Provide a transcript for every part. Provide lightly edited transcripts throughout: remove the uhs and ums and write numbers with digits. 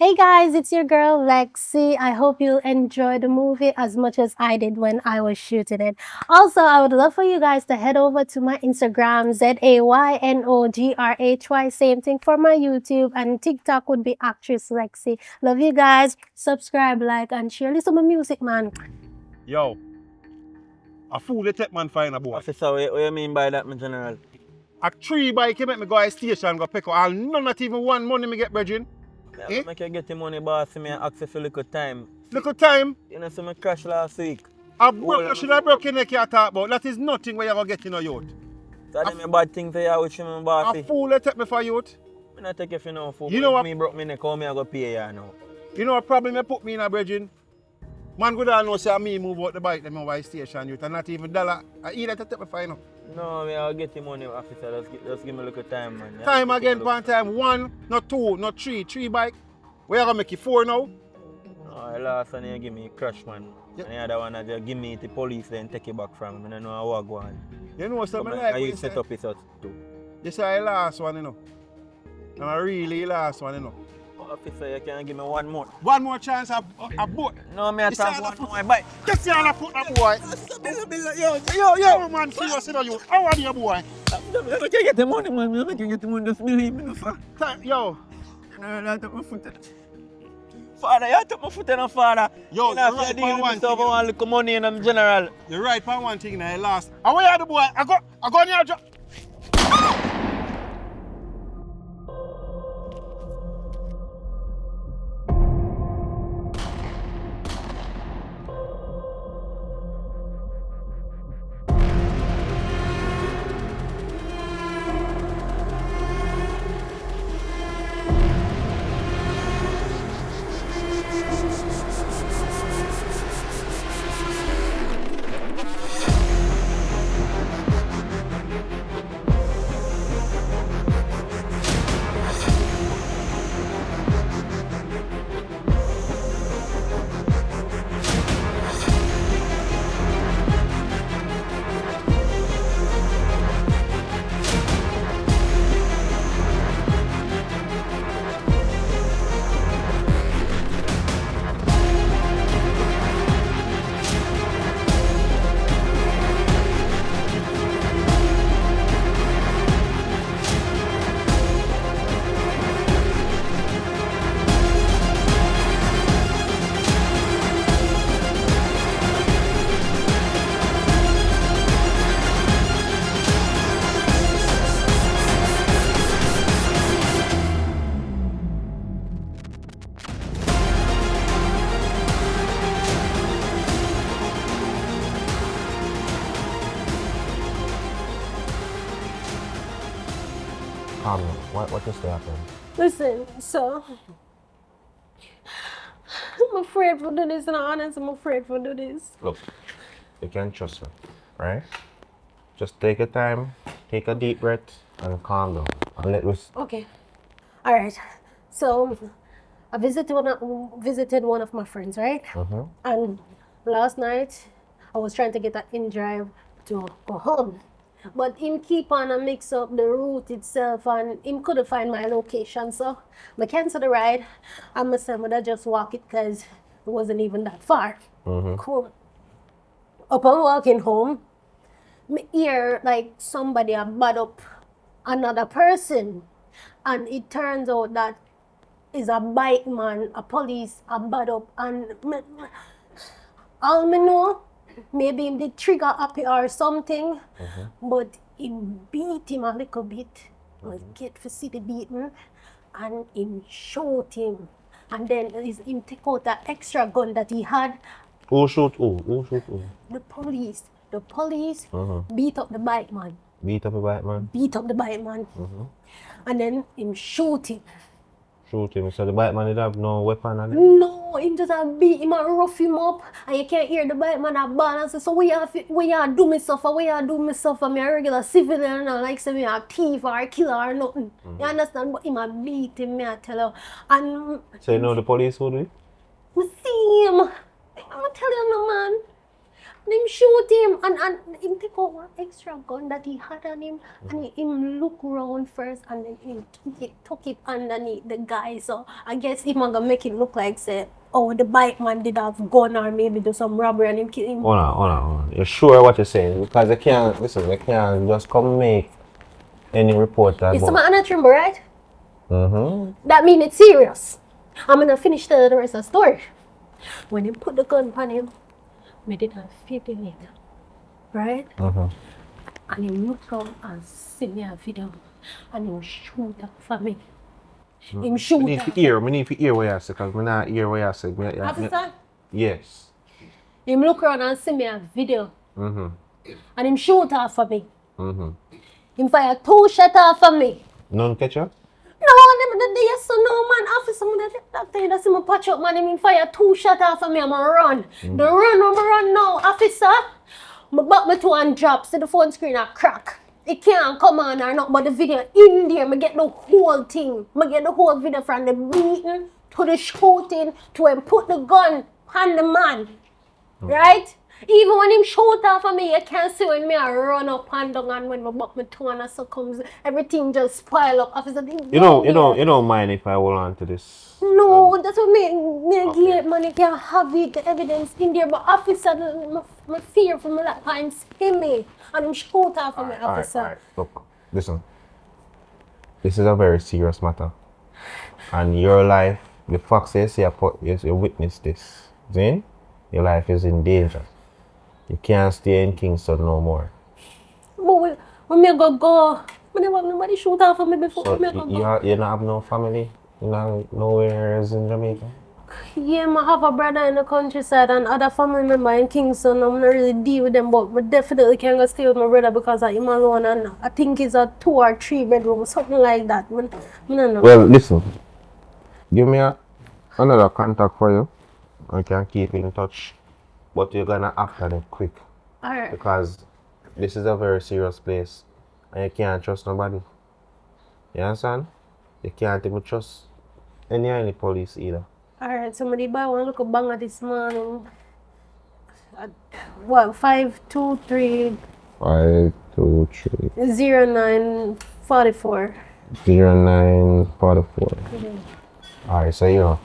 Hey guys, it's your girl Lexi. I hope you enjoyed the movie as much as I did when I was shooting it. Also, I would love for you guys to head over to my Instagram, ZAYNOGRHY. Same thing for my YouTube, and TikTok would be Actress Lexi. Love you guys. Subscribe, like, and share. Listen to my music, man. Yo, a fool they take man find a boy. Officer, what you mean by that, my general? A 3 bike he make me go to station go pick up, and none not even one money me get brethren. I make you get the money, boss, me and ask you for little time. Little time, You know, so me crash last week. you should have broken neck you talk about. That is nothing where you go get in a youth. So that's a bad thing for you, which me, boss. A fool they take me for youth. I not take you for no fool. You know what? Me broke me neck, how me I go pay you now? You know what problem they put me in a brethren? Man go down know say me move out the bike them over the station youth and not even dollar. I either to take me for you know. No, me I'll get the money, officer. Just give me a little time, man. Time again, one time, 1, not 2, not 3, 3 bike. Where you gonna make it 4 now? No, the last one you give me crash, man. Yeah. And the other one I just give me the police then take it back from me. I don't know how I go on. You know something Come like I what you set up his house too. This is the last one, you know. And I really last one, you know. Officer, you can give me one more. One more chance, a boat. No, me I This talk is one the more bike. Just see all the foot, that boy. Yo, man, serious, you know you. How are you, boy? I can't get the money, man. I can't get the money. Just believe me, no, sir. Yo, I took my foot. Father, you took my foot in, father. Yo, you know, you're right deal for with one stuff, thing. I want little money in them general. you're right for one thing, now, last. And where are the boy? I go in here, drop. What just happened? Listen, so I'm afraid for do this, and honest, I'm afraid for do this. Look, you can trust me, right? Just take your time, take a deep breath, and calm down. And let us. Okay. All right. So I visited one of my friends, right? And last night I was trying to get an in drive to go home. But him keep on and mix up the route itself, and him couldn't find my location. So I canceled the ride. And I said, I just walk it because it wasn't even that far. Cool. Upon walking home, me hear like somebody had bad up another person. And it turns out that is a bike man, a police, a bad up, and all me know, maybe him did trigger happy or something, but him beat him a little bit, was get for see the beating, and him shoot him. And then him take out the extra gun that he had. Who shoot who? Who shoot who? The police beat up the bike man. Beat up a bike man? Beat up the bike man. And then him shoot him. Shoot him. So the bike man did have no weapon on it? No, him just a beat him and rough him up, and you can't hear the bike man a ball and say, so we are do me suffer, me a regular civilian, and like say me a thief or a killer or nothing. You understand? But him a beat him, me I tell you. And So you know the police who do it? me see him. I'ma tell you no man. And him shoot him and him take out one extra gun that he had on him and him look round first and then he took it underneath the guy. So I guess him gonna make it look like say, oh, the bike man did have gun or maybe do some robbery and him kill him. Hold on. You're sure what you're saying? Because they can't just come make any report that. It's about another tremble, right? Mm-hmm. That mean it's serious. I'm gonna finish the rest of the story. When he put the gun on him, we did a video him, right? Mm-hmm. And he look around and see me a video and him shoot up for me. Him shoot We need up. to hear what you say because we not hear what you say. Officer, Yes. him look around and see me a video Mm-hmm. and him shoot off for me. Mm-hmm. Him fire 2 shots off for me. None catch you? No, them the yes so no man, officer, doctor, you see me patch up man, him fire 2 shots off for me, I'm run. The run now, officer. My back me to and drop, see the phone screen a crack. It can't come on or not, but the video in there, me get the whole thing. Me get the whole video from the beating to the shooting to him put the gun on the man. Right? Even when him shoot off of me, you can't see when me I run up and down and when my buck me to and so comes everything just pile up. Officer, You don't mind if I hold on to this. no, that's what me get man, you can have it, the evidence in there, but officer, my fear from my life, I'm see me and him shoot off of me, officer. Alright. Look, listen. This is a very serious matter. And your life, the fact is you witness this. See? Your life is in danger. You can't stay in Kingston no more. But when me go, I never have nobody shoot off of me before. So Me go. you don't have no family? You know nowhere else in Jamaica? Yeah, I have a brother in the countryside and other family member in Kingston. I'm not really deal with them, but I definitely can go stay with my brother because I'm alone and I think it's a 2 or 3 bedroom, something like that. I don't know. Well, listen. Give me another contact for you. I can keep in touch. But you're gonna act on it quick. Alright. Because this is a very serious place. And you can't trust nobody. You understand? You can't even trust any police either. Alright, somebody buy one look banger this morning. What, 523 523 0944. 0944. Alright, so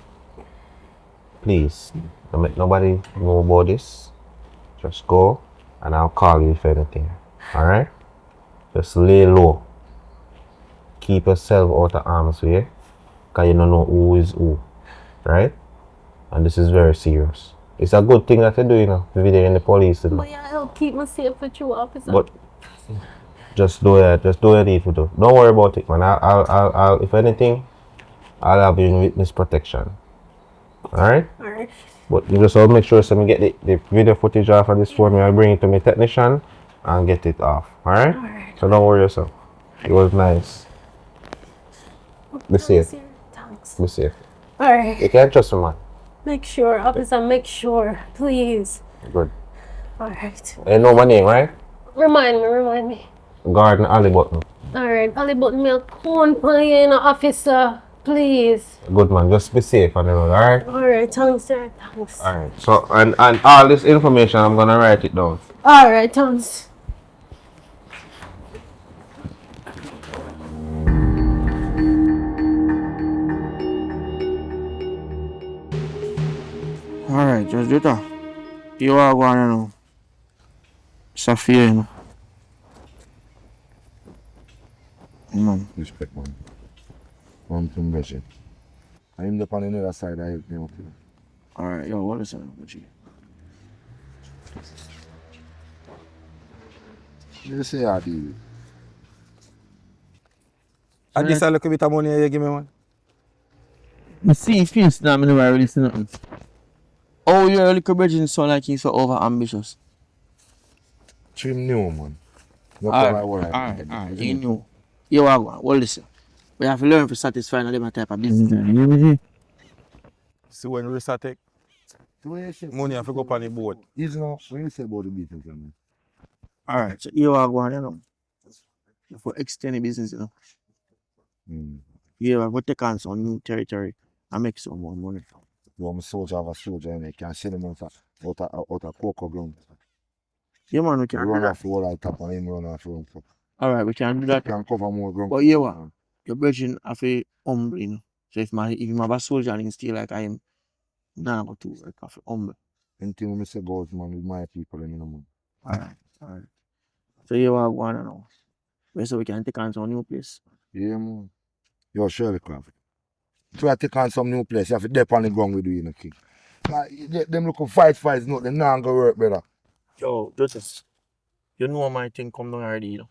please, don't make nobody know about this. Just go and I'll call you if anything. Alright? Just lay low. Keep yourself out of harm's way. Because you don't know who is who. Right? And this is very serious. It's a good thing that you do, the video in the police. But yeah, I'll keep myself with you, officer. But just do it. Just do what you need to do. Don't worry about it, man. I'll if anything, I'll have you in witness protection. Alright? Alright. But you just have to make sure so I get the video footage off of this phone. I'll bring it to my technician and get it off. Alright? Alright. So don't worry yourself. It was nice. Be safe. Thanks. Be safe. Alright. You can't trust me, man. Make sure, officer, make sure. Please. Good. Alright. You know my name, right? Remind me. Garden Hollybutton. Alright, Hollybutton, me a count for you, officer. Please. Good man, just be safe on the road, alright? Alright, thanks, sir. Thanks. Alright. So and all this information I'm gonna write it down. Alright, thanks. Alright, Judge Jutta. You are going now. It's a fear, Man. Respect, man. I'm from Beijing. I'm the on the other side, I help me out. Alright, yo, what is that? You say I deal. I This a little bit of money you give me, man. I see his face now, I never really see nothing. Oh, your little bridging sound like he's so over ambitious. Trim new, man. No Alright, you know. You are going, well listen. We have to learn to satisfy another type of business. See when we start take money have to go up on the boat. You know, when you say about the business, man. Alright, so you are going, for extending business, You have to take on some new territory and make some more money. You want a soldier have a soldier and you can send him out of cocoa ground. Yeah, man, we You can do run that. off the wall on top and him run off the top. Alright, we can do that. Can cover more ground. But yeah, what? Your brethren have a humble, you know. So if you have a soldier and he still like I am, nah, go to work, have a humble. Anything I say goes, man, with my people, you know, man. Alright. So you are going now. So we can take on some new place. Yeah, man. Yo, Sherlly Carb. Try to take on some new place. You have to dip on the ground with you, you know, king. Like, them look fights, no, they not gonna work, brother. Yo, Joseph, you know my thing come down already, you know.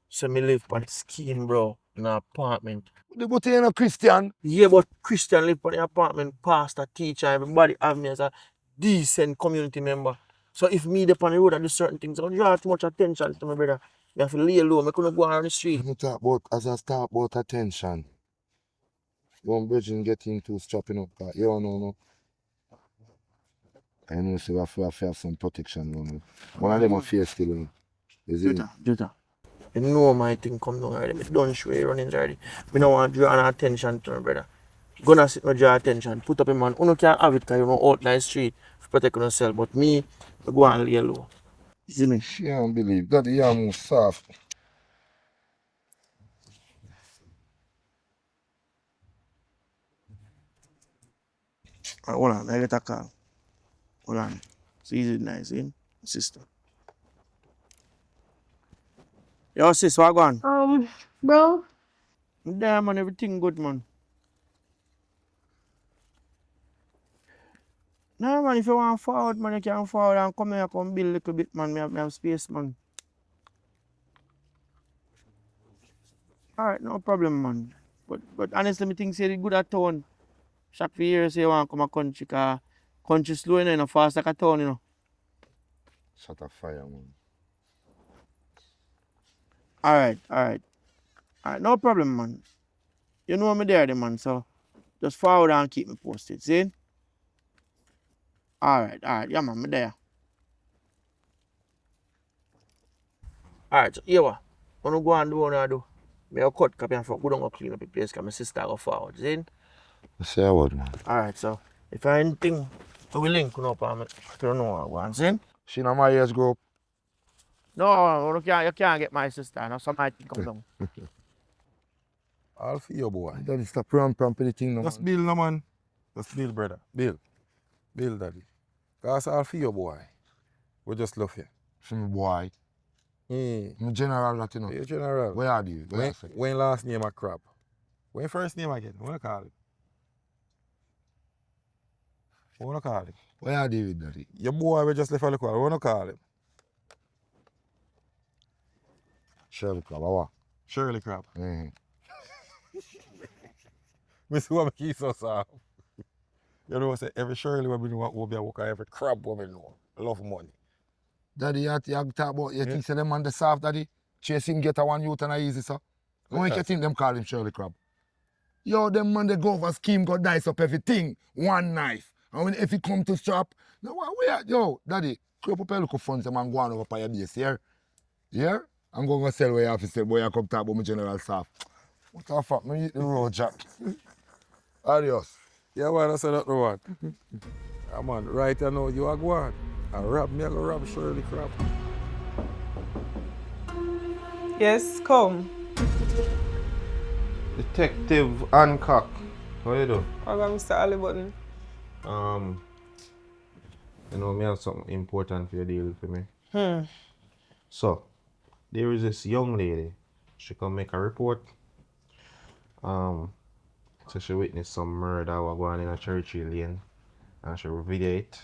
So me live on the scheme, bro, in an apartment. But you know, Christian. Yeah, but Christian live on the apartment, pastor, teacher, everybody have me as a decent community member. So if me dey on the road and do certain things, I don't draw too much attention to my brother. You have to lay low, I couldn't go around the street. You talk about, as I start about attention. One virgin getting too strapping up. You don't know. I know, so we have to have some protection. You know. One of them are fear still. You know. Is it? Juta. You know my thing come down already. Me done show you running already. Me don't want to draw an attention to my brother. Gonna sit no draw attention. Put up a man. Uno can't have it because you know out in the street to protect yourself. But me, I go and lay low. You see me? She can't believe that you are more soft. Hold on, I get a call. Hold on. So easy nice, eh? Sister. Yo sis, what go on? Bro, Damn man, everything good man. No man, if you want forward man, you can forward and come here, come build a little bit man. Me have space man. Alright, no problem man. But honestly, me think say the good at town. Shock for years say you want come a country, cause country slow you know, fast like a town, you know. Shut a fire, man. Alright, no problem man. You know me there man, so just forward and keep me posted, see? Alright, yeah man, me there. Alright, so here what? Wanna go and do what I do? Me a cut copy and for go down and clean up the place because my sister go forward, see? Say a word, man. Alright, so if I anything, we will link up and I don't know what I want, see? She not my age group. No, you can't get my sister, no, somebody come down. All for you, boy. Daddy, stop pump the thing now. Just build, no man. Just build, brother. Build. Build, daddy. That's all for you, boy. We just love you. Some boy. I'm general that, you know. You general. Where are you? When last name a crab? When first name again? What you call it? What you call it? Where are you with daddy? Your boy we just left a look. What you call it? Sherlly Carb, what? Sherlly Carb. Mm-hmm. Me see what me keep so soft. You know what I say? Every Shirley we know will be a worker, every crab we know. Love money. Daddy, you talk about, you think say them man the soft, daddy? Chase him get a one youth and a easy, sir. Why you think them call him Sherlly Carb? Yo, them man they go over scheme, go dice up everything. One knife. And when if he come to shop, no, where, yo, daddy, creep up a look of funds, the man go on over by your base here. Here? I'm going to sell where you have to sell, boy, you come talk about my general soft. What the fuck, me eat the road, Jack. Adios. Yeah, man, I said that no one. Yeah, man, right now you are going. And rob me, I go rob Shirley Carb. Yes, come. Detective Hancock. What you do? I got Mr. Hollybutton. You know, me have something important for you to deal for me. So, there is this young lady. She come make a report. So she witnessed some murder was going on in a Churchill Lane. And she video it.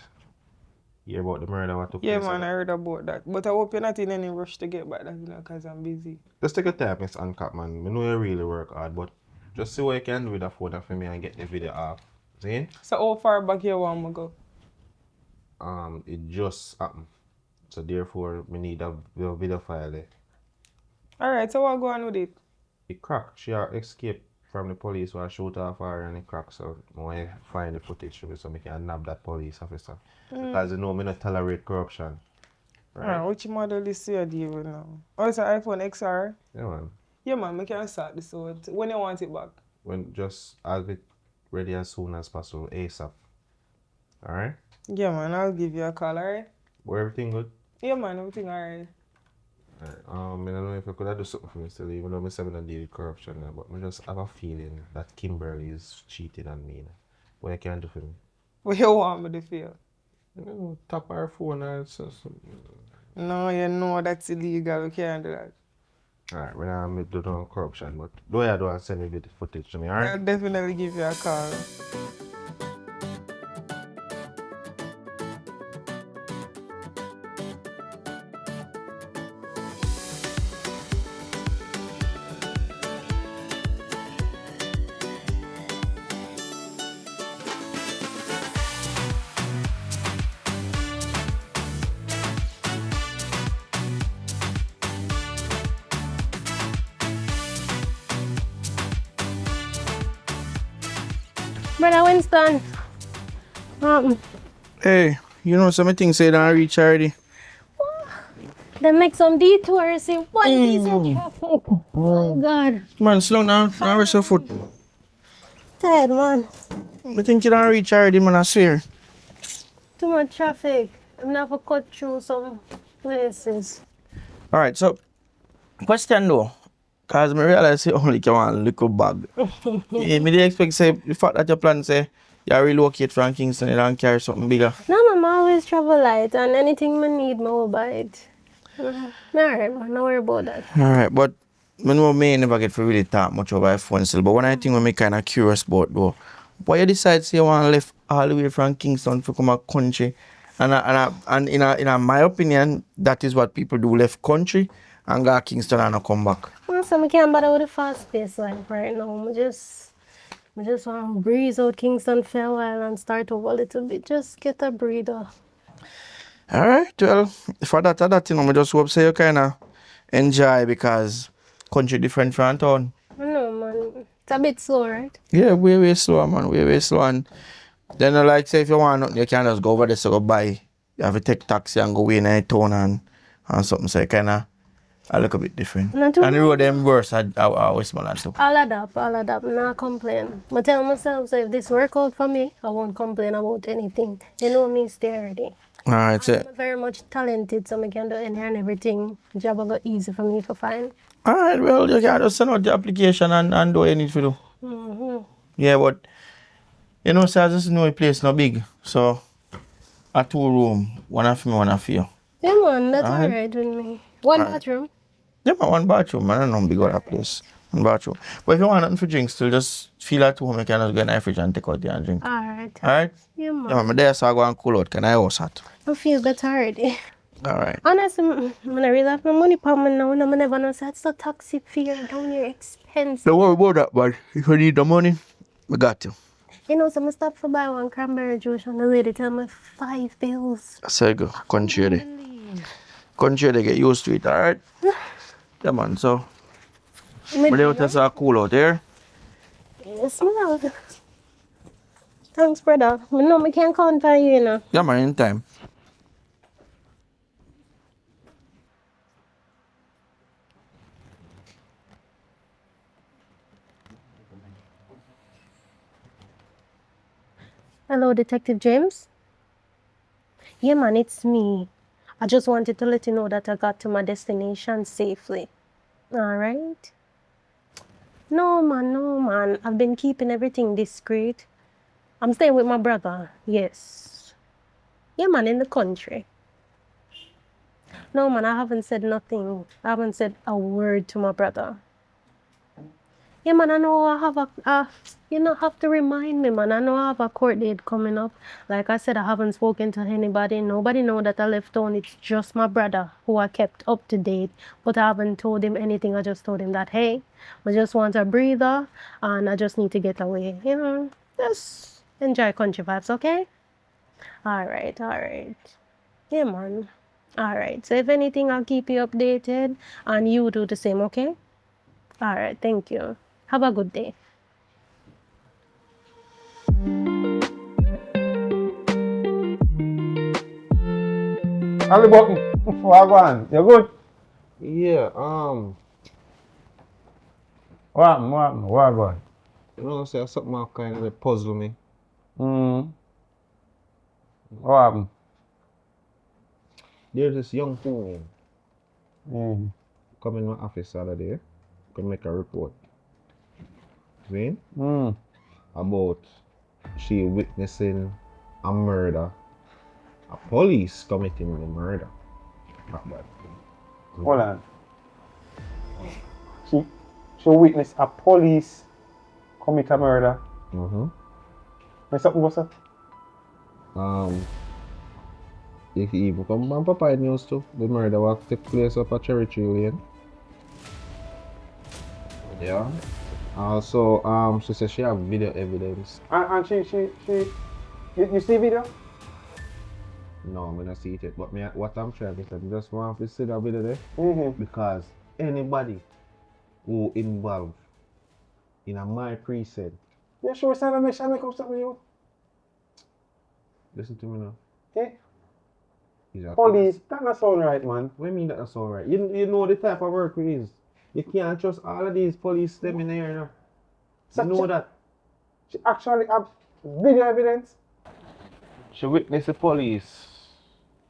Hear about the murder what took Yeah, place. man, I heard about that. But I hope you're not in any rush to get back that, you know, because I'm busy. Just take your time, Miss Hancock, man. I know you really work hard, but just see what you can do with the phone for me and get the video off. See? So how far back you want me to go? It just happened. So therefore, we need a video file there. Alright, so what go on with it? It cracked. She escaped from the police while shoot off her and it cracked. So I want to find the footage so we can nab that police officer. Because you know me not tolerate corruption. Right? Alright, which model is you deal with now? Oh, it's an iPhone XR? Yeah, man. Yeah, man, I can start this out. When you want it back? When just have it ready as soon as possible, ASAP. Alright? Yeah, man, I'll give you a call, alright? Where everything good? Yeah, man, everything alright. I don't know if you could have do something for me still, even though I say I don't deal with corruption, but I just have a feeling that Kimberly is cheating on me. What you can do for me? What you want me to feel? Tap her phone or No, you know that's illegal. We can't do that. Alright, when I do no corruption, but do I do and send me the footage to me, alright? I'll definitely give you a call. Brother Winston. Hey, you know some things say don't reach already. Then make some detours. See what is your traffic? Oh my God. Man, slow down. Now rest your foot. Tired, man. I think you don't reach already, man, I swear. Too much traffic. I'm gonna have to cut through some places. Alright, so question though. Cause I realize you only can one little bag. Me dey expect say the fact that your plan say you relocate from Kingston, you don't carry something bigger. No, man, I always travel light, and anything I need, I will buy it. Alright, man, don't worry about that. Alright, but I know me never get to really talk much over phone still. But one of the things me kinda curious about though, why you decide say you want to left all the way from Kingston to come a country? And in my opinion, that is what people do, left country and go to Kingston and not come back. Well, so I can't bother with the fast pace life right now. I just want to breeze out Kingston for a while and start over a little bit. Just get a breather. Alright, well, for that, I just hope say you kinda enjoy because country different from town. I know, man. It's a bit slow, right? Yeah, way slow, man, way slow. And then like say if you want nothing, you can just go over there so go buy. You have to take taxi and go away in a town and something, so it kinda a little bit different. Not too And the road them worse at Westmoreland too. I'll adapt, not complain. I tell myself, so if this work out for me, I won't complain about anything. You know me, stay ready. Alright, so I'm very much talented, so I can do any and everything. Job will go easy for me to find. alright, well you can just send out the application and do what you need to do. Yeah, but you know, so I just know a place not big. So a 2 room, one for me, one for you. Yeah, man, that's Alright. alright with me. One bathroom. Yeah, man, one bathroom. I don't know big that place. One bathroom. But if you want nothing for drinks, still just feel at home. You can just go in the fridge and take out there and drink. Alright. Alright? Yeah, man. Yeah, man, there so I go and cool out. Can I house hot? I feel better already. Alright. Honestly, when I really have my money for me now, and I never know that's the taxi fare down here expensive. Don't worry about that, man. If you need the money, we got you. You know, so I stop for buy one cranberry juice and the lady tell me 5 bills. That's how you go. Country there. Country they get used to it, alright? Yeah, man, so. Me But they will tell us cool out there. Yes, ma'am. Thanks, brother. I know I can't count on you, you know. Yeah, man, anytime. Hello, Detective James? Yeah, man, it's me. I just wanted to let you know that I got to my destination safely. Alright? No, man. I've been keeping everything discreet. I'm staying with my brother. Yes. Yeah, man, in the country. No, man, I haven't said nothing. I haven't said a word to my brother. Yeah, man, I know I have you don't have to remind me, man. I know I have a court date coming up. Like I said, I haven't spoken to anybody. Nobody know that I left town. It's just my brother who I kept up to date. But I haven't told him anything. I just told him that, hey, I just want a breather and I just need to get away. You know, just enjoy country vibes, okay? All right. Yeah, man. All right. So if anything, I'll keep you updated and you do the same, okay? All right. Thank you. Have a good day. Hollybutton, Wagwan, you good? Yeah, What happened? Wagwan. you know, say something that kind of puzzle me. What happened? There's this young female Mm. come in my office the other day, come make a report. See? Mm. About she witnessing a murder. A police committing the murder. But Hold on. She witnessed a police commit a murder. There's something was up? if you even come on Papa News too, the murder was take place up at Cherry Tree Lane. Yeah. Also, she said she have video evidence. And you see video? No, I don't see it yet. But what I'm trying to say, I just want to see that video there. Mm-hmm. Because anybody who involved in a my precinct, Yeah, sure, son, I make up something with you. listen to me now. Yeah. He's a Police, that not sound right, man. What do you mean that's alright? You know the type of work we is. You can't trust all of these police them in here now. You know that. She actually have video evidence. She witnessed the police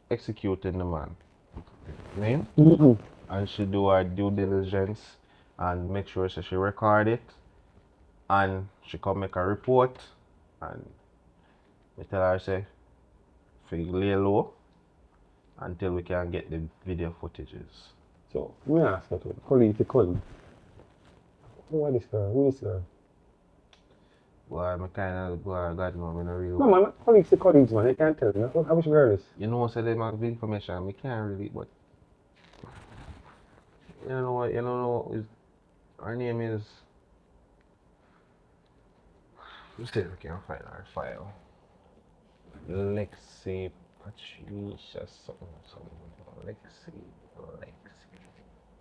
executing the man. Right? And she do her due diligence and make sure she record it. And she come make a report. And we tell her, say, if you lay low until we can get the video footages. So, let me ask you, colleague to colleague. Who is this girl? Who is this girl? Well, I'm kind of, God know, I'm in a real. No, man, colleagues to colleagues, man. You can't tell me. How much girl is? You know, so they have information, we can't really, but you don't know what, her name is, still we can't find her file. Lexi Patricia something.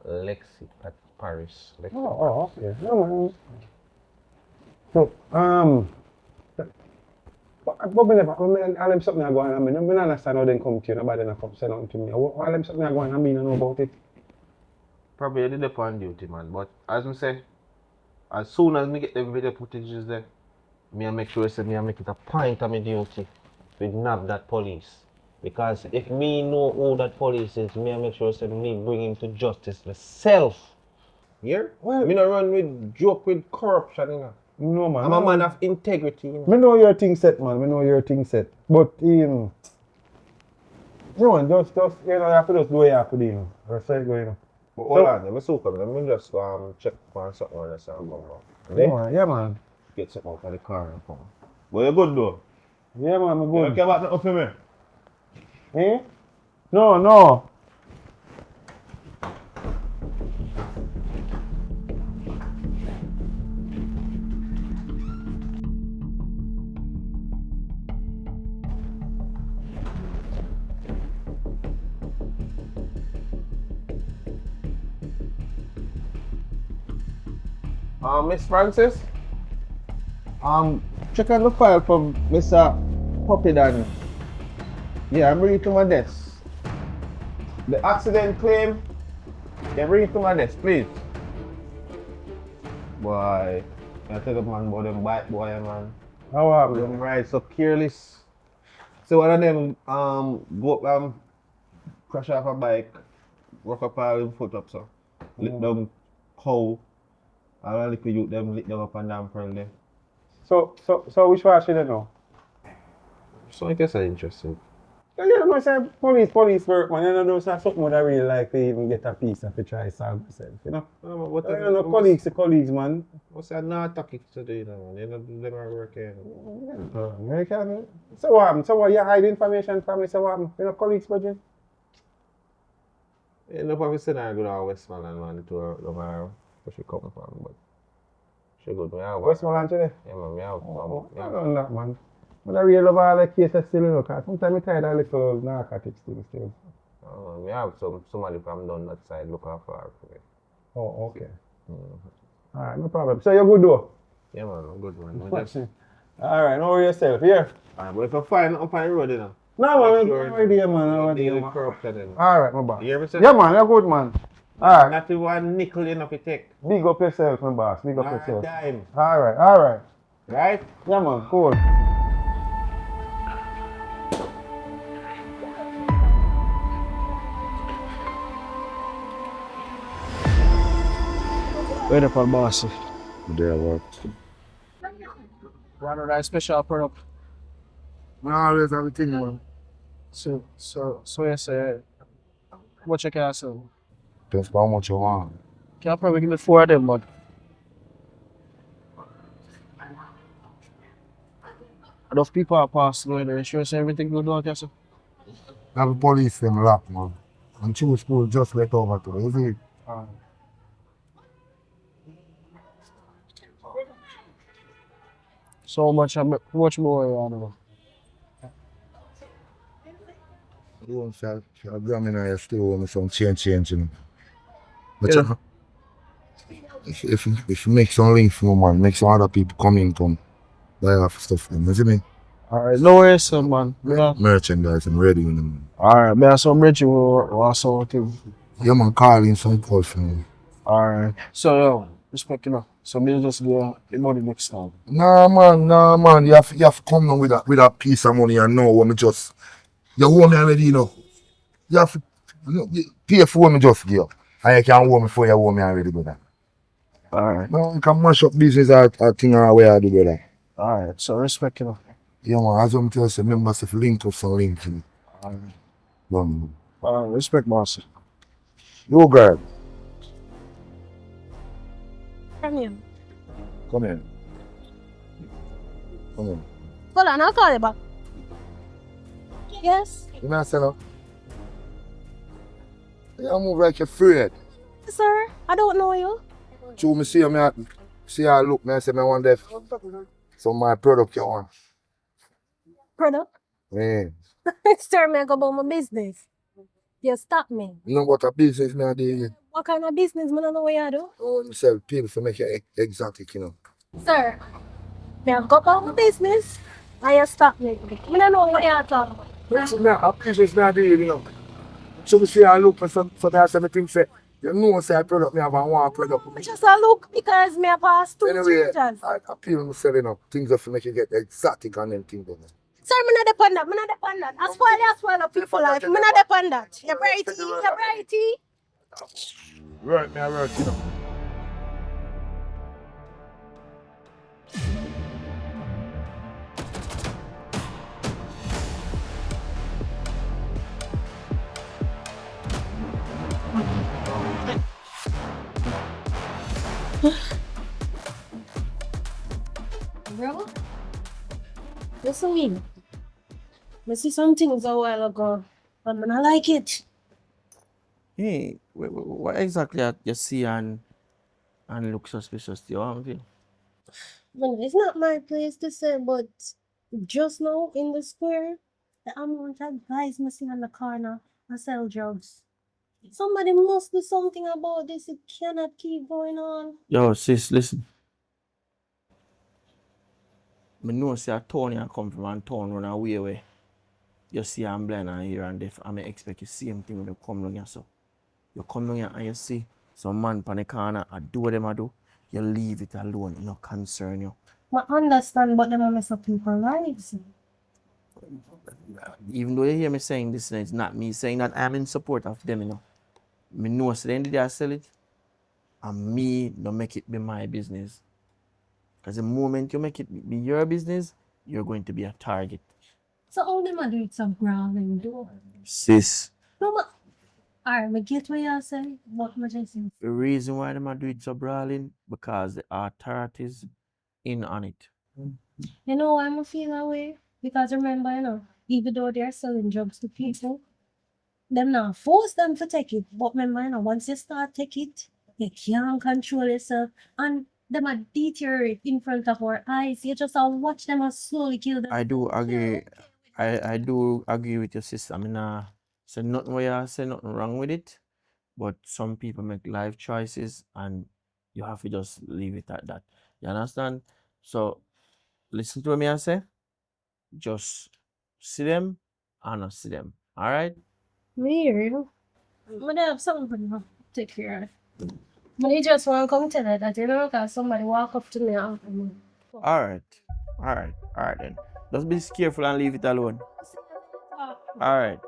Lexi Paris. Oh, okay. No, man. So, but me never, all them something I go on, I mean, I don't understand how they come to you, nobody not come say nothing to me. All them something I go on, I mean, I know about it. Probably I did up on duty, man, but as I say, as soon as me get the video footages there, me I make sure I make it a point of my duty to nab that police. Because if me know who that police is, me I make sure me bring him to justice myself. Here? Well, Me not run with joke with corruption, you know. No, man. I'm a man of integrity, you know. Me know your thing set, man. Me know your thing set. But, no, just, you know, you have to just do what you have to do, you know. That's how it go, you know. But hold on, let me just check on something on the sound come now. Yeah, man. Get something out of the car and come. Well, you good though? Yeah, man, I'm You good. okay about nothing for me? Eh? No. Miss Francis? Check out the file from Mr. Puppydan. Yeah, I'm bringing it to my desk. The accident claim, yeah, bring it to my desk, please. Boy, I tell the man about them bike boy, man. How are you? Them ride so careless. So one of them go up crash off a bike, walk up all them foot up so. Lick them how all the little youth them lick them up and down from there. So which one should I know? So I guess that's interesting. You know, say police work, man. You know, say something that I really like to even get a piece of it, try solve myself, you know. What You know, colleagues to colleagues, man. What's that not talking to do, you know, man? They don't them are working. American. So what happened? So what, you hide information from me, so what happened? You know, colleagues, budget? You know, probably said I go to Westmoreland, man, to her tomorrow. Where she come from, but she good. Me have Westmoreland today? Yeah, man, me have I don't know that, man. But I really love all the cases still, you know, because sometimes I tired of little narcotics things still. we have somebody from down that side look after her for me. Oh, okay. Alright, no problem. So you're good though? Yeah, man, I'm good, man. Alright, know yourself, here. Alright, but if I find up on the road, you know. No, man, Sure. no idea, man. No idea, Deal man. corruption, you know. Alright, my boss. You hear me say? Yeah, man, you're good, man. Alright, Not even one nickel enough to take. big up yourself, my boss. Big up Not a yourself. dime. Alright. Right? Yeah, man, cool. Where the for boss? There work. One of that special product. I always have a thing, man. So you say, what you can sell? Depends on how much you want. Can I probably give me 4 of them, but enough people are passing away. The insurance and everything good out there, so. Have the police them lock, man. And choose school just let over to you see? So much more you know. You want to grab me now, still want me some change, you know. But Yeah. you know, if you make some link for man, make some other people come in, come buy off stuff, man. You see me? Alright, no worries, son, man. Yeah. Merchandise and ready, you know. Alright, man, some rich you want something. Yeah, man, call in some call for me. Alright. So, yo, respect, you know. So, me just go the money next time. Nah, man. You have to come down with a piece of money and know what me just. You owe me already, you know. You have to pay for what me just give. And you can owe me for you owe me already, brother. Alright. No, you can mash up business or thing or where I do, brother. Alright, so respect, you know. Yeah, man, as I'm telling you, members if link up some link, you know. Alright. Respect, master. You girl, Come here. come here. Come here. Hold on, I'll call you back. Yes? You know what I'm saying? You move like you're afraid. Sir, I don't know you. True, me see you, see how I look, me I say, me wonder if some of my product you want. Product? Yeah. Sir, me I go about my business. You stop me. You know what a business me I do? What kind of business? I don't know what you do. I want to sell pills to make it exotic, you know. Sir, me I go about my business. And you stop me. I don't know what you talking about. A business me I do, you know. So we see how I look for that something say, you know say a product me have a one product. I just a look because me I pass two Anyway, strangers. I feel me selling up things that make you get exotic and them things. Sir, me not depend that. Me not depend that. As far as well of people life, me not depend that. You're brighty. You're brighty. Right, me I work, you know. Bro, listen me. I see some things a while ago, and I don't like it. Hey, what exactly you see and look suspicious to you, aren't you? Well, it's not my place to say, but just now in the square, the amount of guys missing on the corner and sell drugs. Somebody must do something about this. It cannot keep going on. Yo, sis, listen. I know say a town you come from and town run away. You see I'm blind and here and deaf. I may expect the same thing when you come down here. So you come down here and you see some man on the corner, I do what them I do. You leave it alone, it no concern you. I understand, but them a mess up people's lives. Even though you hear me saying this, it's not me saying that I'm in support of them, you know. Me know at the end of the day I sell it, and me no make it be my business. Because the moment you make it be your business, you're going to be a target. So all them a do it some growling do. Sis, No, alright, I get what you're saying, but I just say, the reason why them a do it so brawling, because the authorities in on it. you know why I feel that way? Because remember, even though they're selling drugs to people, them not force them to take it. But remember, once you start take it, you can't control yourself. And them a deteriorate in front of our eyes. You just watch them slowly kill them. I do agree. I do agree with your sister. I mean, say nothing where you say nothing wrong with it, but some people make life choices and you have to just leave it at that. You understand? So listen to me I say. Just see them and not see them. All right? Weird. But I have something for you. Take care of. But you just want to come tell her that, because somebody walk up to me and All right. All right. All right then. Just be careful and leave it alone. All right.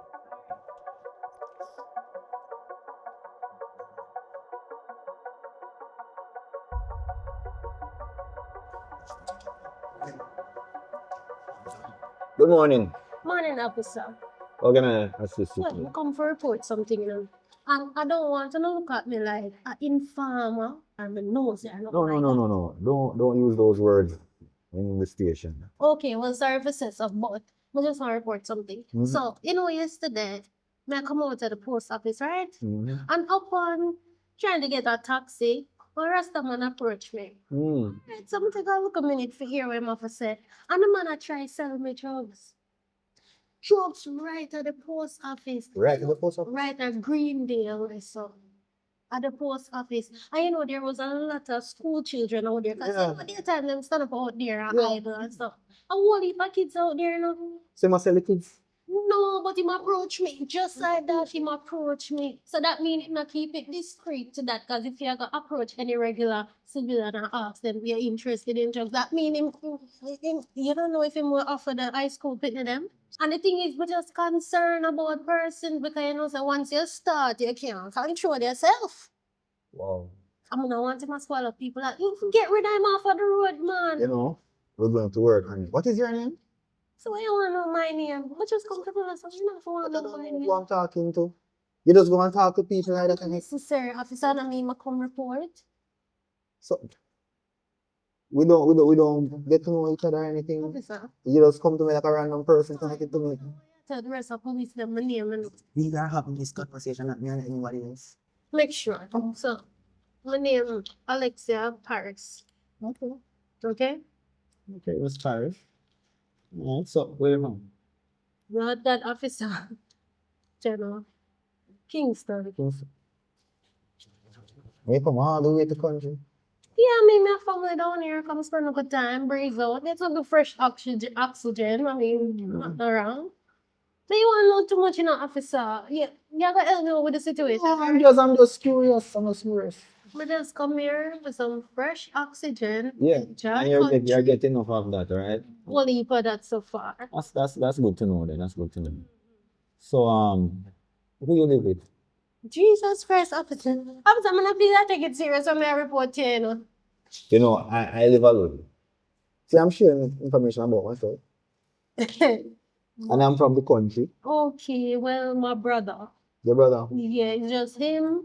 Good morning. Morning, officer. How can I assist you? Well, I come for report something, And I don't want to look at me like an informer. I'm a nosy. I don't No, no, like no, that. no, no. Don't use those words in the station. Okay, well, sorry for says of but I just want to report something. Mhm. So, yesterday, I come out to the post office, right? Mm-hmm. And upon trying to get a taxi, a Rasta man approached me. Mm. Right, so I take a look a minute for hear what him have to say. And the man I try sell me drugs. Drugs right at the post office. Right in the post office? Right at Greendale, so at the post office. And there was a lot of school children out there. Because Yeah. they time them stand up out there and Yeah. idle and stuff. A whole heap of kids out there, So you must sell the kids? No, but him approach me. Just like that, him approach me. So that means him not keep it discreet to that. Because if you go approach any regular civilian and ask them, we are interested in drugs, that means you don't know if him will offer the high school pit to them. And the thing is, we're just concerned about person because so once you start, you can't control yourself. Wow. I'm gonna want him to swallow people. Like, you get rid of him off of the road, man. We're going to work on it. What is your name? So why you want to know my name? But just come to us. You not want to know my name. Who I'm talking to. You just go and talk to people like that. Necessary, officer. I mean, I come report. So we don't get to know each other or anything. Officer. You just come to me like a random person talking to me. Tell the rest of police them my name and We are having this conversation, not me and anybody else. make sure. So, my name Alexia Paris. Okay. Okay? Okay, it was Paris. Alright, so where you from? Not that officer. General. Kingston. We from all the way to country. Yeah, me, my family down here come spend a good time, breathe out. Get some fresh oxygen. I mean, not around. So you want to know too much, officer? Yeah, you gotta help me with the situation. No, I'm just curious. I'm just curious. We just come here with some fresh oxygen. Yeah, enjoy and you're country. getting enough of that, right? We'll leave for that so far. That's good to know then. That's good to know. So who you live with? Jesus Christ, officer. Officer, I'm gonna please take it serious when I report here, You know, I live alone. See, I'm sharing information about myself. And I'm from the country. Okay, well, my brother. Your brother? Yeah, it's just him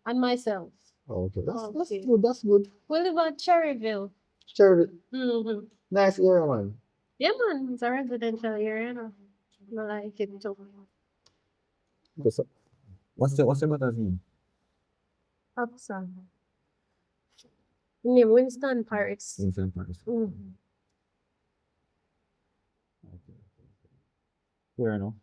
and myself. Okay, that's Okay. good. That's good. We live at Cherryville. Sure. Mm-hmm. Nice area, man. Yeah, man, it's a residential area, I like it too. What's the brother's name? Officer. Name Winston Paris. Vincent Paris. Mm-hmm. Fair enough.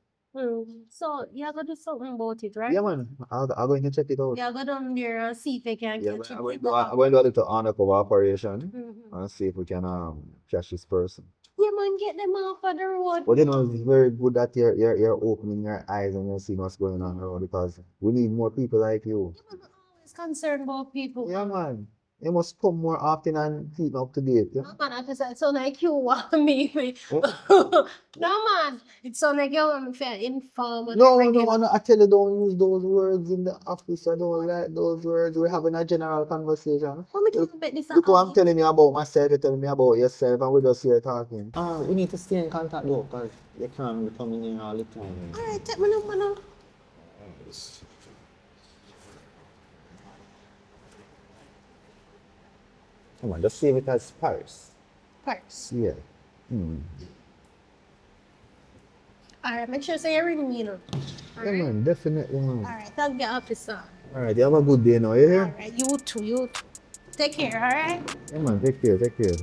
So, you gotta do something about it, right? Yeah, man. I'm going to check it out. Yeah, go down there and see if they can Yeah, catch man, it. I'm going to do a little undercover operation Mhm. and see if we can catch this person. Yeah, man, get them off of the road. But it's very good that you're opening your eyes and you're seeing what's going on around because we need more people like you. I'm always concerned about people. Yeah, man. You must come more often and keep up to date. Yeah? No, man, officer, it sound like you want me. No, man, it sound like you want me to inform. No, I tell you, don't use those words in the office. I don't like those words. We're having a general conversation. Well, me can't bet this Look what I'm out. telling you about myself, you're telling me about yourself, and we're just here talking. We need to stay in contact though, because you can't be coming in all the time. Alright, take my number now. Come on, just save it as Paris. Purse. Yeah. Alright, make sure say you ring me now. Yeah, man, definitely, man. Alright, thank you, officer. Alright, you have a good day now, you hear? Alright, you too. Take care, alright? Yeah, man, take care, take care.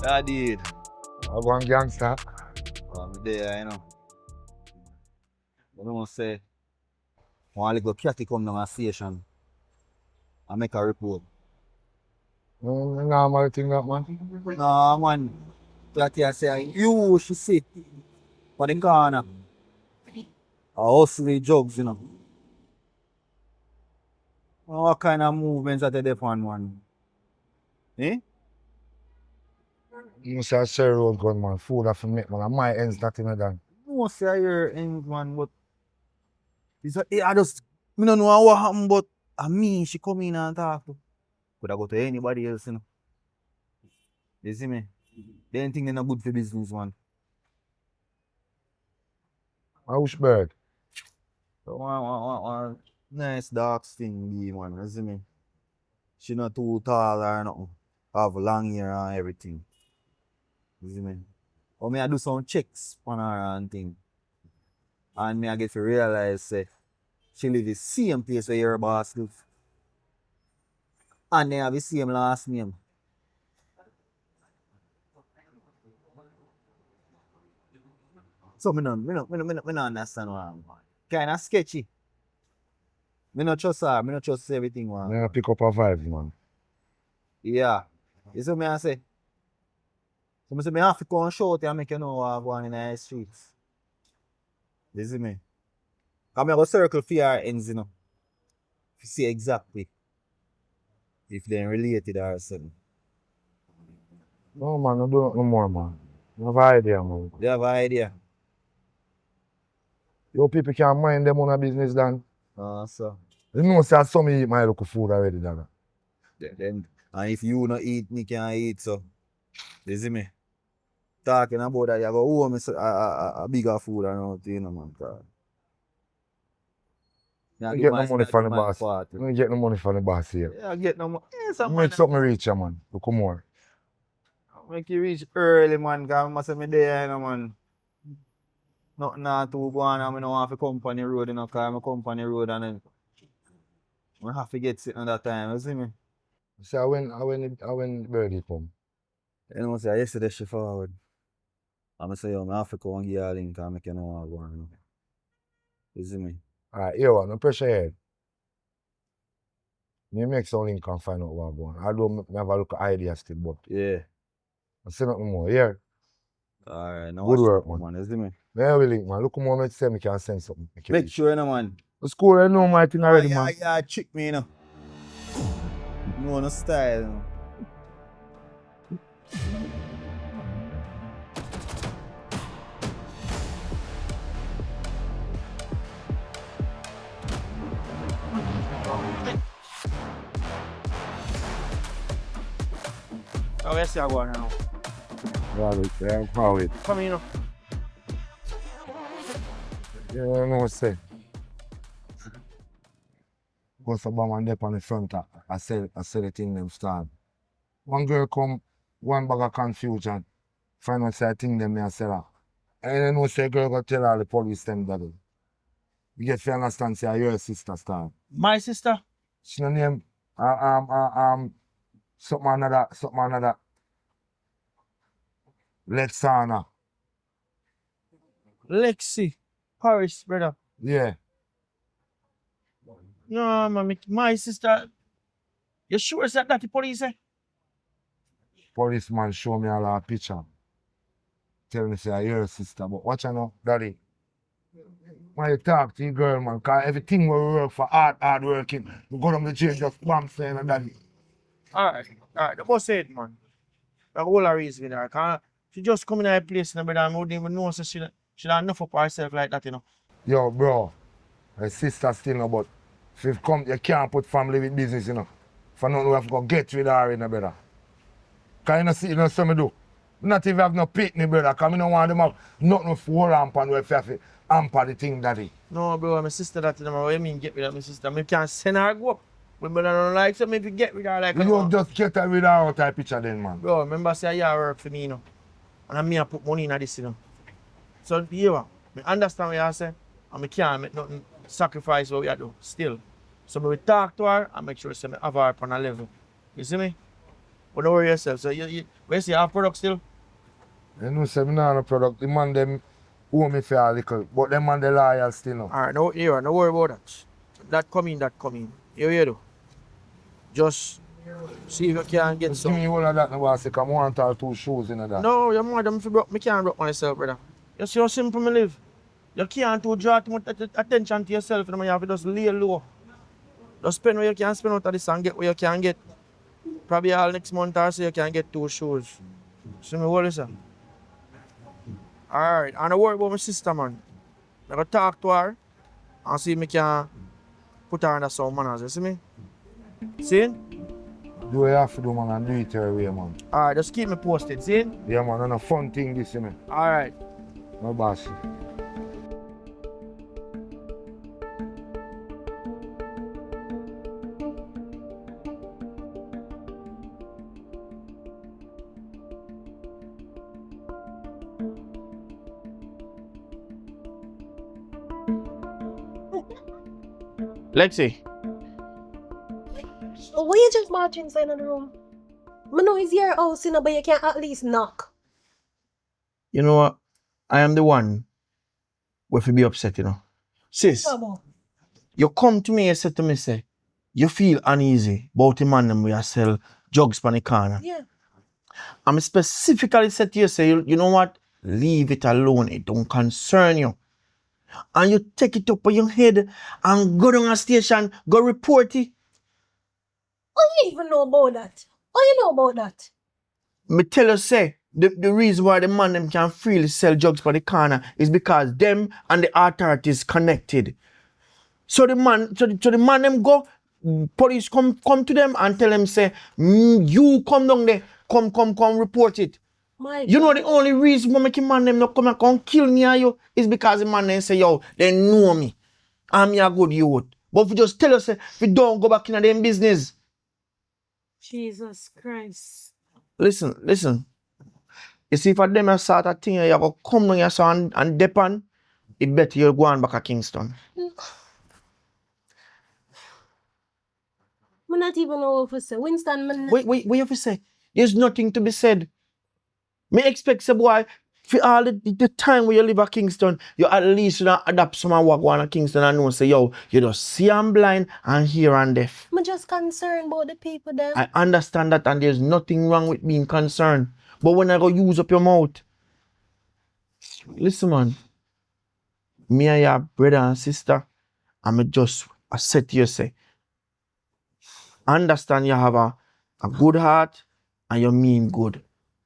I did. I want gangster. I'm there, you know. But I want to say, one little catty come down a station and make a report. Normal thing that, man. No, man. Catty say, you should sit for the corner. I hustle drugs, you know. What kind of movements are they on, man? Eh? You say Sherry road gun, man. Food have to make, man. And my ends not in that. No say your end man, but I just me no know what happened, but me she come in and talk to. Could I go to anybody else, you know? You see me? They ain't think they're not good for business, man. I wish bird. So one nice dark thing be man, you see me? She not too tall or nothing. Have long hair and everything. You see me? But me I do some checks on her and thing. And me I get to realize say she live the same place where your boss live. And they have the same last name. So me no understand what I'm doing. Kinda sketchy. Me no trust her, me no trust everything man. Me pick up a vibe, man. Yeah. You see me I say? So me say me have to go and shout and make you know what going on in the streets. You see me? Cause me go circle for your ends, you know. To see exactly if they're related or something. No, man. I do nothing more, man. I have an idea, man. You have an idea? Your people can't mind them on a business, Dan. So. You know, say some eat my local food already, Dan. Then, and if you not eat, me can't eat, so. You see me? Talking about that, you go owe me a bigger food around, you know, man. You get no money from the boss. You get no money from the boss here. Yeah, I get no money. Yeah, Make something reach you, man. Look more. Make you reach early, man, because I must have me there, you know, man. Nothing not too go on, and I don't have to company road, you know, because I'm a company road, and then I have to get sitting at that time, you see me? So when the birdie come? You know, say yesterday she forward. I'm say, yo, I have to go and give you a link and make you know what I'm going on. You see me? Alright, yo, no pressure here. Me make some link and find out what I'm going on. Although I have a look at ideas still, but Yeah. I say nothing more. Yeah. Alright, now Good work, man. You see me? Yeah, we link, man. Look more, I say I can send something. Make sure, you know, man. The school, I know my thing already, man. Yeah, trick me, you know. No, no style, you know. Oh, yes, I go now. Yeah, probably. Come in, Yeah, I know what say. Go to bomb and dip on the front. I sell the thing them start. One girl come, one bag of confusion. Find out say I think them I sell her. And I know say girl go tell all the police them that. You get to understand say your sister star. My sister? She no name something another. Lexana. Lexi. Paris, brother. Yeah. No, man, my sister. You sure is that the police, eh? Policeman show me a lot of picture. Tell me say I your sister, but watch out now, daddy. When you talk to your girl, man, cause everything we work for hard working. We go down the jail just bam saying daddy. Alright, the boss said, man. The whole reason with her, cause she just come in a place, and brother, I wouldn't even know so she don't enough of herself like that, you know. Yo, bro, my sister still no, but if you come, you can't put family with business, you know. For nothing, we have to go get with her, you know, brother. Cause you know, see, you know, so me do. Not even have no pitney, brother, cause I don't want them have nothing for amp and we have to hamper the thing, daddy. No, bro, my sister that, you know, what you mean get rid of my sister? I can't send her go up. My brother don't like so maybe get rid of her like You don't just get her with her out type picture then, man. Bro, remember say you work for me, you know. And I me I put money in this, you know. So you know, I understand what you say, and I can't make nothing sacrifice what we do still. So we talk to her and make sure say I have her up on a level. You see me? But don't worry yourself. So where see you have product still? You know, say me not have no product. The man them owe me for a little, but them man they loyal still now. Alright, no worry about that. That coming. You hear though? Just see if you can get Just some. give me all of that now, boss, because I want all 2 shoes in that. No, your mother me broke. Me can't broke myself, brother. You see how simple me live. You can't draw too much attention to yourself, you know, you have to just lay low. Just spend what you can spend out of this and get what you can get. Probably all next month or so you can get 2 shoes. See me, what is that? Alright, and I worry about my sister, man. I gotta talk to her and see if me can put her under some manners, you see me? See? Do what you have to do, man, and do it your way, man. Alright, just keep me posted, see? Yeah, man, and a fun thing this, you know. Alright. No bossy. Lexi, Oh, why you just march inside of the room? I know it's your house, you know, but you can at least knock. you know what? I am the one who will be upset, you know. Sis, Trouble. you come to me and say to me, say, you feel uneasy about the man them where sell drugs on the corner. Yeah. I'm specifically said to you, say, you know what? Leave it alone. It don't concern you. And you take it up on your head and go down a station, go report it. What do you even know about that? What you know about that? Me tell you, say, the reason why the man them can freely sell drugs for the corner is because them and the authorities connected. So the man them go, police come to them and tell them, say, you come down there, come report it. My You know God. the only reason why make the man them not come and come kill me and you is because the man them say, yo, they know me. I'm a good youth. But if you just tell us, say, if you don't go back in them business. Jesus Christ. Listen. You see, for them a sort of thing, you go come down here and depend, it better you go on back to Kingston. I not even know what to say. Winston, man. Wait, what you have to say? There's nothing to be said. Me expect some boy, for all the time where you live at Kingston, you at least adapt some of what go on at Kingston and know, say, yo, you just see I'm blind and hear and deaf. I'm just concerned about the people there. I understand that and there's nothing wrong with being concerned. But when I go use up your mouth, listen, man. Me and your brother and sister, I'm just I said to you, say, understand you have a good heart and you mean good,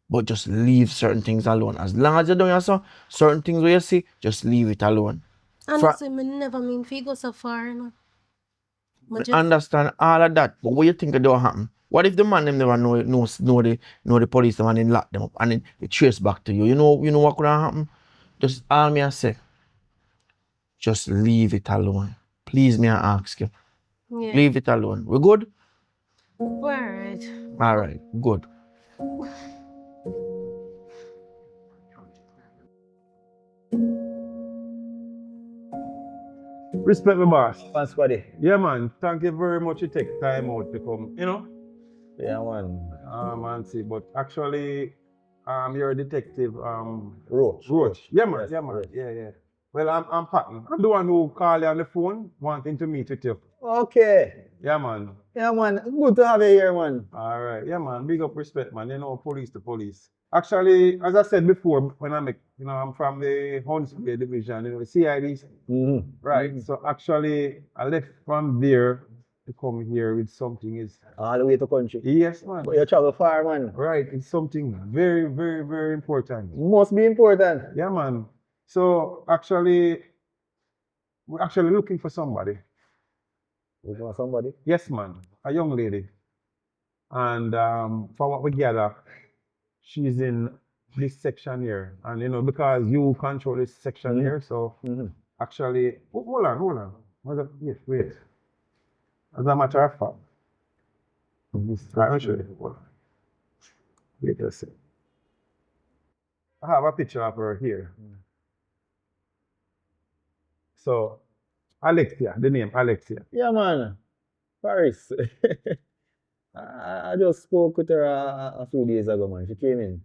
but just leave certain things alone. As long as you don't have certain things where you see, just leave it alone. Honestly, I never mean to go so far, you know. I understand all of that, but what you think will happen? What if the man them never know the police them and then lock them up and then they trace back to you? You know what could happen? Just all me I say, just leave it alone. Please me I ask you. Yeah. Leave it alone. We good? Alright. Alright, good. Respect my boss. Thanks, buddy. Yeah, man. Thank you very much. You take time out to come, Yeah, man. and see. But actually, you're a detective, Roach. Yeah, man. Yes, Yeah, man. Roach. Yeah. Well, I'm Patton. I'm the one who called you on the phone, wanting to meet with you. Okay. Yeah, man. Yeah, man. Good to have you here, man. All right. Yeah, man. Big up respect, man. Police to police. Actually, as I said before, when I'm from the Huntsville division, the CID. Mm-hmm. Right. So actually, I left from there to come here with something All the way to country. yes, man. But you travel far, man. Right. It's something very, very, very important. Must be important. Yeah, man. So actually, we're actually looking for somebody. You know somebody? Yes, man. A young lady. And for what we gather, she's in this section here. And because you control this section here, so actually, hold on. Yes, wait. As a matter of fact, I'll show you. Hold on. Wait a second. I have a picture of her here. So, Alexia, the name Alexia. Yeah, man. Paris. I just spoke with her a few days ago, man. She came in.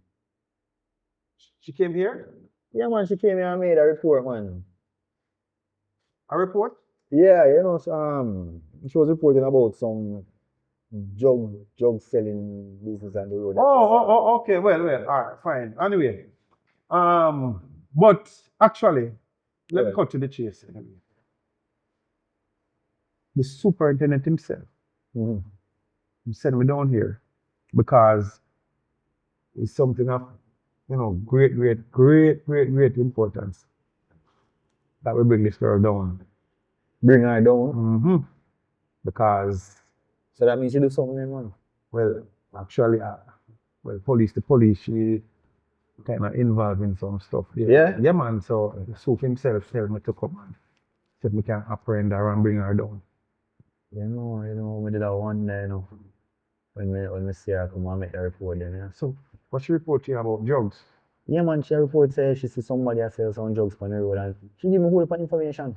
She came here? Yeah, man. She came here and made a report, man. A report? Yeah, she was reporting about some drug selling business on the road. Okay. Well, all right, fine. Anyway, but actually, let me cut to the chase. The superintendent himself, he sent me down here because it's something of, great importance that we bring this girl down. Bring her down. Mm-hmm. Because, So that means you do something, man. well, actually, the police, she kind of involved in some stuff. Yeah? Yeah, man. So the Soup himself tell me to come and said we can apprehend her and bring her down. You know, we did that one day, when we see her come and make the report then, yeah. So, what's she report to you about drugs? Yeah, man, she report say she see somebody that sells some drugs on the road and she give me whole heap of information.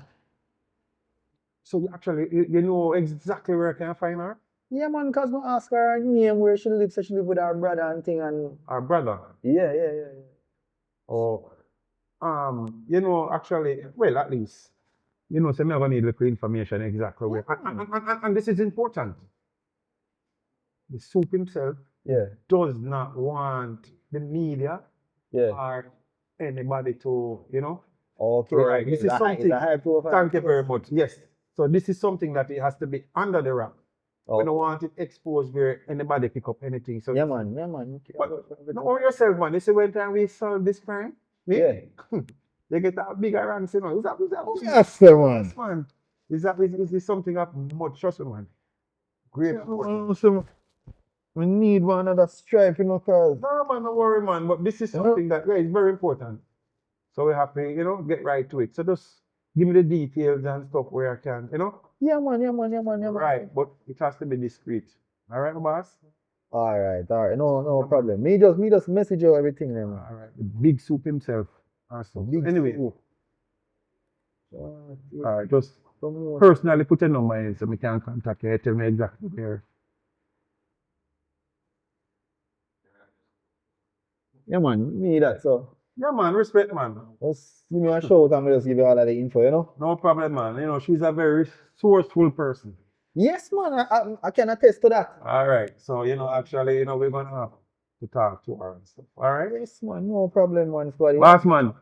So actually, you know exactly where I can find her? Yeah, man, cause I ask her name, where she lives, so she live with her brother and thing and... Her brother? Yeah. Oh, actually, well, at least, so I'm gonna need the information exactly where. And this is important. The Soup himself does not want the media or anybody to, Okay. Right. This is something. It's a high profile. Thank you very much. Yes. So this is something that it has to be under the wrap. We don't want it exposed where anybody pick up anything. So Yeah, man. But don't worry yourself, man. This is when time we solve this crime. Yeah. You get a bigger ranks, Is that Yes, sir, man. Yes, man. Is this something of much trust, man? Great. So, we need one another strife, cause... No, man, don't worry, man. But this is something that is very important. So we have to, get right to it. So just give me the details and stuff where I can, Yeah, man. Right, but it has to be discreet. All right, boss? Alright. No problem. Me just message you everything then. All right. The big Soup himself. Big Anyway. Soup. All right, just personally put a number in so we can contact you. Tell me exactly where. Yeah, man. Me that, so... Yeah, man. Respect, man. Just give me a shout and I'll just give you all of the info, No problem, man. She's a very resourceful person. Yes, man. I can attest to that. All right. So, actually, we're going to have to talk to her and stuff. All right? Yes, man. No problem, man. Squaddy. Boss, man.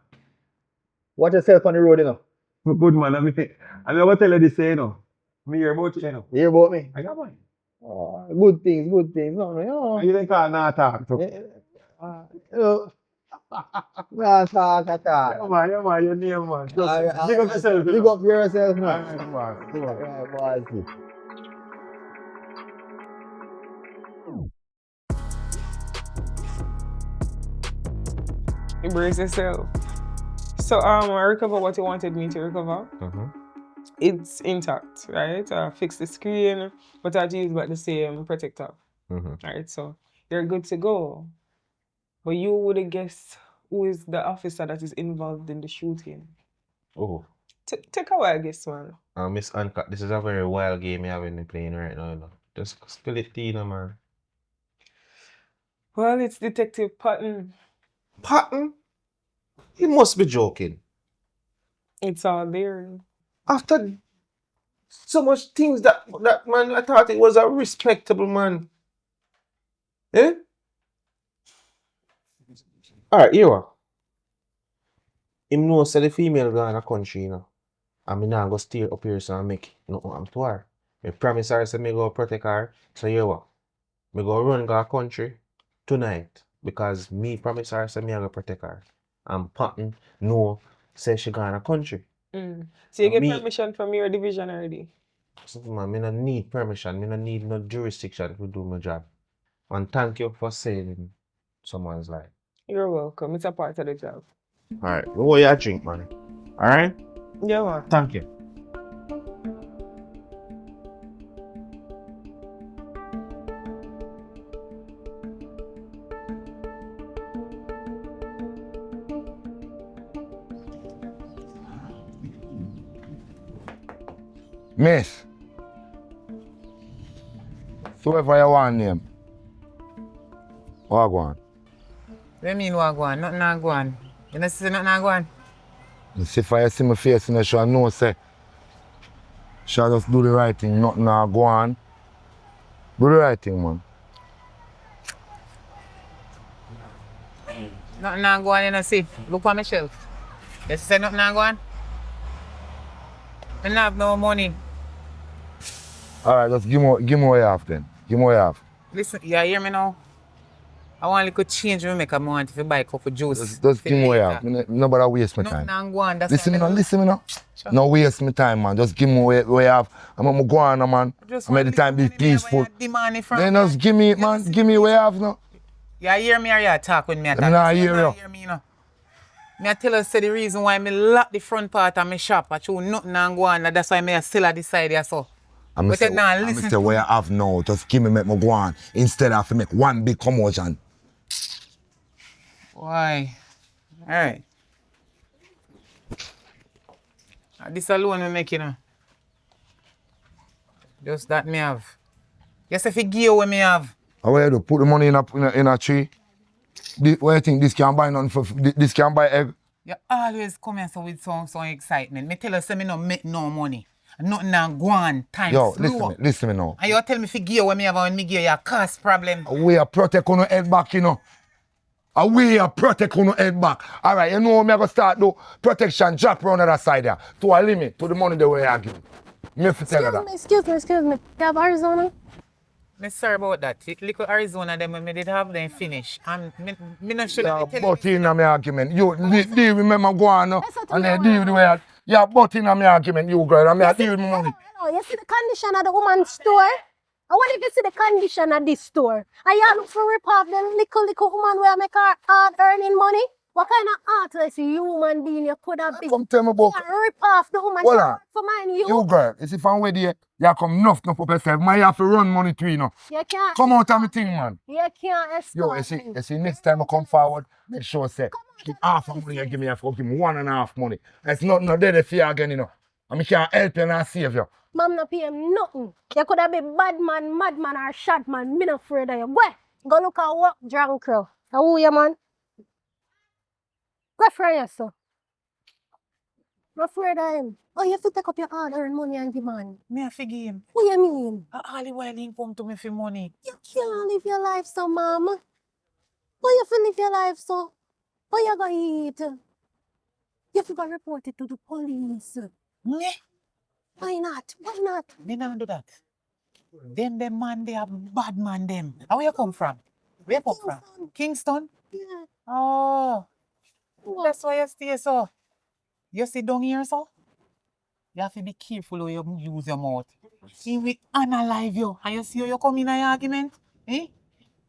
Watch yourself on the road, Good, man. I'm going to tell you this, Me hear about you, You hear about me? I got mine. Good things. No. You think I not talk to? Nah, talk. Yeah, man. Your name, man. Just Alright, big up yourself. Big up yourself, All man. right, man. Come on. Yeah, boy. Embrace yourself. So I recover what you wanted me to recover. It's intact, right? Fix the screen, but I had to use about the same protector. Right, so you're good to go. But you would have guessed who is the officer that is involved in the shooting. Oh. Take a while, guess, man. Miss Anka, this is a very wild game you have been playing right now, Just spill it to you, man. Well, it's Detective Patton. Patton? You must be joking. It's all there. After so much things that man, I thought it was a respectable man. Eh? Alright, here what? Him know say the female gone a country, And me nah go steer up here so I make nothing happen to her. Me promise her say me go protect her. So here what? Me go run go a country tonight. Because me promise her say me I go protect her. And Patton know say she gone a country. So you get permission from your division already? So, man, me no need permission. Me no need no jurisdiction to do my job. And thank you for saving someone's life. You're welcome. It's a part of the job. Alright, what you drink, man? Alright? Yeah, man. Thank you. Miss. So whoever you want name. What go on? What do you mean what go on? Nothing not go on. You don't see nothing not go on? You see if I see my face in the show, I know say. Shall just do the right thing, nothing not go on. Do the right thing, man. Nothing not go on, you don't see. Look on my shelf. You say nothing not go on? I don't have no money. Alright, just give me what you have then. Give me what you have. Listen, you hear me now? I want a little change when I make a want to buy a cup of juice. Just for give me way later. out. Nobody waste my Nothing time. and go on. That's Listen me why now, I listen me now. Sure. No waste my time, man. Just give me way off. I'm gonna go on, man. just I make want the time be little money me have, peaceful. and you demand it from Then me. just give me, man, give me way off now. You hear me or you talk with me? Let me not hear you. Hear me, you know. Me I tell you say the reason why me lock the front part of my shop, I show nothing and go on. That's why me still at the side here so. I'm But you now say listen to where me. I have now. Just give me make me go on. Instead of make one big commotion. Why? Alright. This alone me make you know. Just that me have. Yes, if you give what me have. How you do? Put the money in a tree. What you think? This can buy none for this can buy egg. You always come here so with some excitement. Me tell you say me no make no money. Nothing now go on. Time Yo, slow. listen me now. And you tell me if you give what me have when me give you a cost problem. We are protect on head back, you know. We are protect on head back. Alright, you know me I go start do protection drop round the other side there. To a limit, to the money the way I give. Me have to tell you that. Excuse me. You have Arizona? Me sorry about that. Little Arizona them when me did have them finish. And me not sure Yeah, that they tell but in my argument. You deal with me, go on now. And then deal with the way. Yeah, but in my argument, you girl. And me deal with my money. Hello, you see the condition of the woman's store? I want if you see the condition of this store. And you look for rip off the little woman where make her hard earning money? What kind of heartless human being you could have been? Come tell me about. You rip off the woman Hold on. for mine, You girl, you see from where there, you come enough up yourself. My have to run money to you know. You can't. Come out of me thing, man. You can't Yo, escort you see, next time I come forward, make sure say, give half of money you give me, I give me 1.5 money. It's not no dead fear again, you know. And I can't help you and I save you. Mom not pay him nothing. You could have been bad man, mad man, or shot man. Me not afraid of you. Go look at work drunk crow. Who you man? Go for yourself. I'm afraid of him. Oh, you have to take up your hard earned money and give man. me a forgive him. What you mean? All the while he come to me for money. You can't live your life so, mom. How you feel live your life so? How you gonna eat? You have to go report it to the police. Me? Why not? Why not? Me not do that. Them man, they are bad man them. Where you come from? Where you come from? Kingston? Yeah. Oh. That's why you stay so. You sit down here so? You have to be careful when you use your mouth. He will analyze you. And you see how you come in an argument? Eh?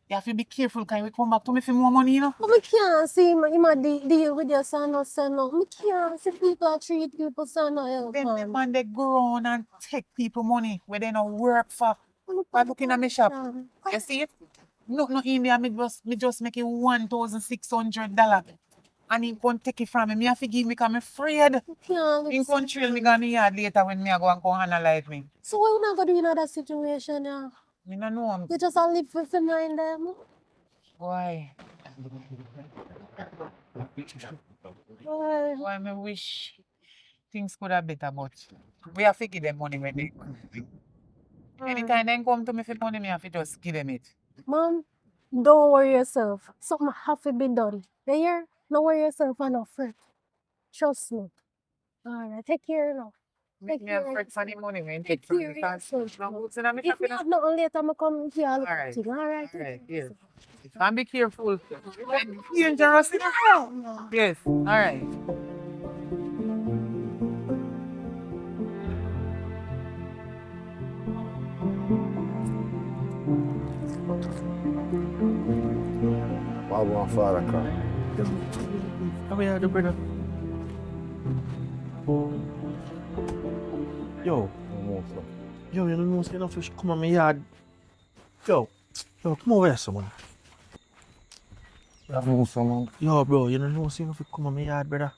You have to be careful because we come back to me for more money, you know? But we can't see him deal with your son or son. No. We can't see people treat people son or help. Them man, they go on and take people money where they not work for. By looking at my shop. You see it? No, in there, me just making $1,600. And he can't take it from me. Me have to give me because I'm afraid. He can't trail me on the yard later when me go and come analyze me. So what we not gonna do in that situation now? Me no know. You just all live with the mind them. Why? Why? Why me wish things could have better, but we have to give them money when they anytime they come to me for money, me have to just give them it. Mom, don't worry yourself. Something have to be done. You hear? Don't worry yourself enough, fret. Trust me. Alright, take care now. Make me have fret for the money when Take take from care the of cash. yourself. No goods in my If shop, we you know. have nothing later, I'm come here. Alright. Alright. Alright, yes. And be careful. And dangerous, you know? Yes, alright. I want father car. How are you, brother? Yo, you don't know, say no fish come on my yard. Yo, come over here, someone. Yo, bro, you don't know, say no fish come on my yard, brother.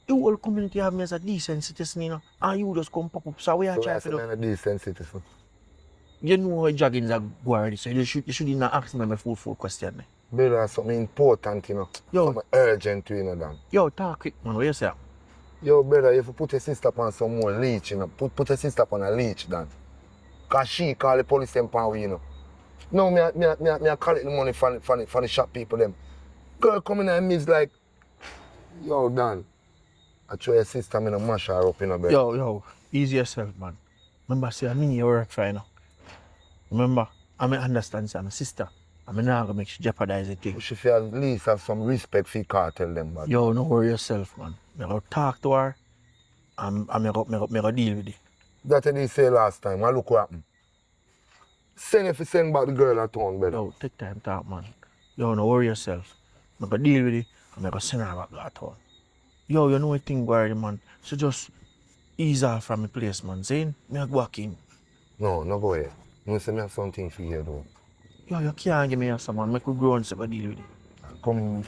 The whole community have me as a decent citizen, you know, and you just come pop up. So we are trying to do. a decent citizen. You know how joggings are go already, so you should not ask me my full question. Me. Brother, something important, you know. Yo. Something urgent, you know, Dan. Yo, talk quick, man. What you say? Yo, brother, you have to put your sister on some more leech, you know. Put your sister on a leech, Dan. Because she call the police them power, you know. No, me collect the money from the shop people, them. Girl come in and me's like, yo, Dan, I try your sister, me no mash her up, you know, brother. Yo, easy yourself, man. Remember, say, I mean your work for you know. Remember, I understand, say, I'm a sister. I'm not gonna make she jeopardize the thing. She should at least have some respect for the cartel them, man. Yo, no worry yourself, man. Me go talk to her and me go deal with it. That's what they say last time. And look what happened. Send if you send back the girl at town, brother. Yo, take time talk, man. Yo, no worry yourself. Me go deal with it and me go send her back to her town. Yo, you know what thing, worry, man. So just ease off from the place, man. Saying, me go back in. No, no go ahead. You say me have something for you, though. Yo, you can't give me some, man. Make we grow and say, go deal with it. Come.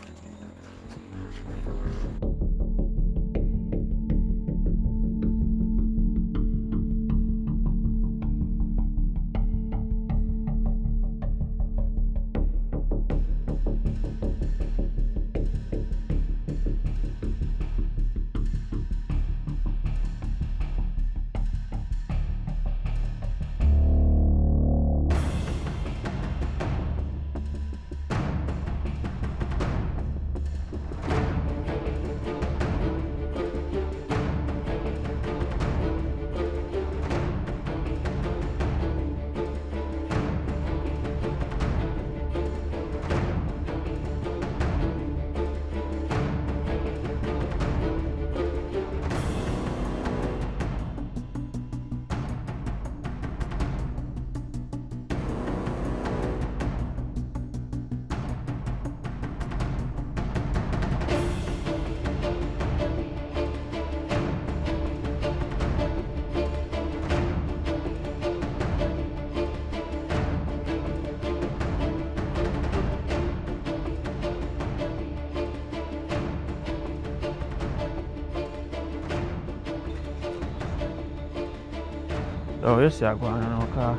Oh, you see, I go on now, car.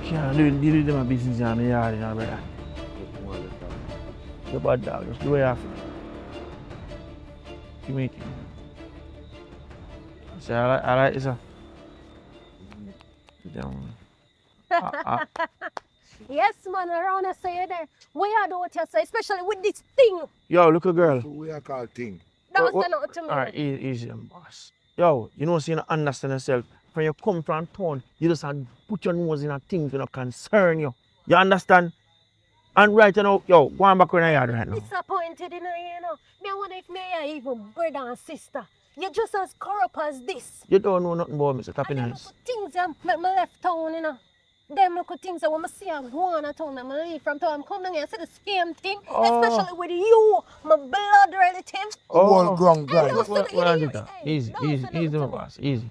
Can't deal with my business in my yard, you know, brother. You bad dog, just do what you have to. Give me it. See, I like this, sir. Yes, man, around I say you there. What you do what you say, especially with this thing. Yo, look a girl. So we are called thing. Don't say nothing to me. Alright, easy, boss. Yo, you know, so you don't understand yourself. When you come from town, you just have to put your nose in a thing that don't concern you. You understand? And right now, yo, go on back in the yard right now. Disappointed in her, you know. Me wonder if me are even brother and sister. You're just as corrupt as this. You don't know nothing about me, so tap in And hands. things that make me left town, you know. Them look things that when I see I'm going to town, I'm leave from town, I'm coming here and see the same thing. Especially with you, my blood relative. Well, ground Hey, grind. don't What say nothing do to that? me. Easy, Don't say easy, nothing easy, to my me. boss, easy.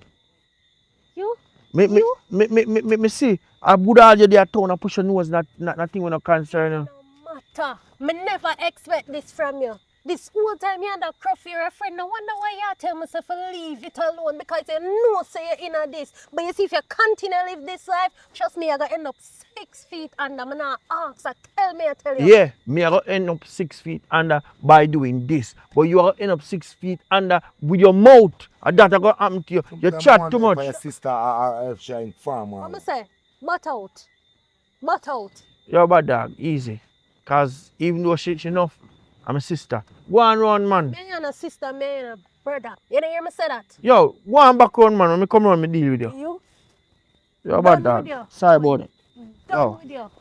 You? Me see, I would all you there town and push your nose, nothing when no concern you. No matter. Me never expect this from you. This whole time you had a crop for your friend. No wonder why you tell me to leave it alone because you know say you're in this. But you see, if you continue to live this life, trust me, you're going to end up 6 feet under. I'm not ask, so tell me, I tell you. Yeah, me I gonna end up 6 feet under by doing this. But you are gonna end up 6 feet under with your mouth. And that gonna happen to you. You chat too much. For your sister or she in farm. What me say? Butt out. Butt out. You're bad dog, easy. Cause even though she enough, I'm a sister. Go on run, man. Me and a sister, me and a brother. You don't hear me say that? Yo, go on back run, man. When me come run, me deal with you. You? You're bad Done with you. dog. Sorry about it. Done Yo. with you.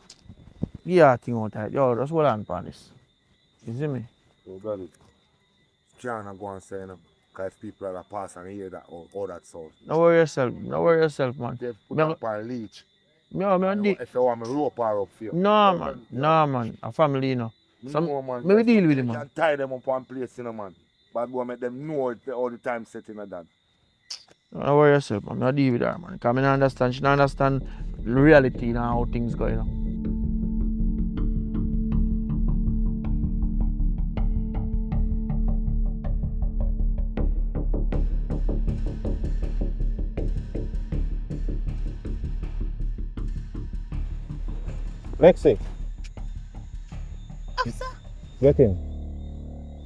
Yeah, thing out tight. Yo, that's what I'm on this. You see me? Oh, got it. Can't go and say, you know, because people that pass and hear that, all that sound. No worry yourself, man. They put Me up a leech. me If you want me rope her up for you. No, man. A family, you know. No, man. Me we deal with it, You man. can tie them up one place, you know, man. But go and make them know it all the time setting like that. Don't worry yourself, man. I deal with her, man. Because I don't understand. She don't understand the reality and how things go, you know. Lexi, Officer, get in.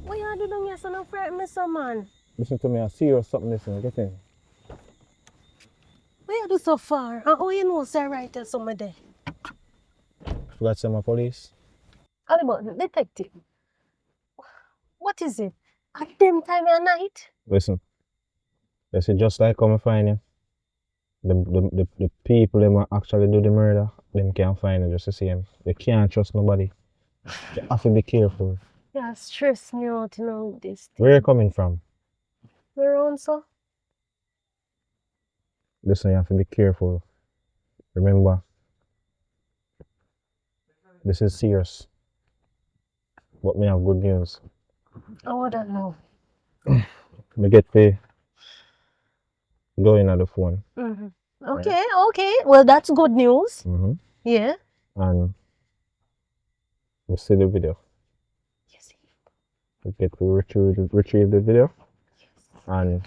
what you do down here so no frighten me so, man? Listen to me, I see you something, listen, get in. What you do so far? And how you know say right there some day? Forgot to say my police. Hollybutton, detective. What is it? At them time of night? Listen, just like come and find you. The people them actually do the murder them can find you just the same. You can't trust nobody. You have to be careful. Yeah, stress me out, you know, with this Where you thing. coming from? Where on, so? Listen, you have to be careful. Remember, this is serious. But me have good news. Oh, I don't know. Me get pay. Go in at the phone. Okay, okay. Well, that's good news. Mm-hmm. Yeah. And we see the video. Yes. We get to retrieve the video. And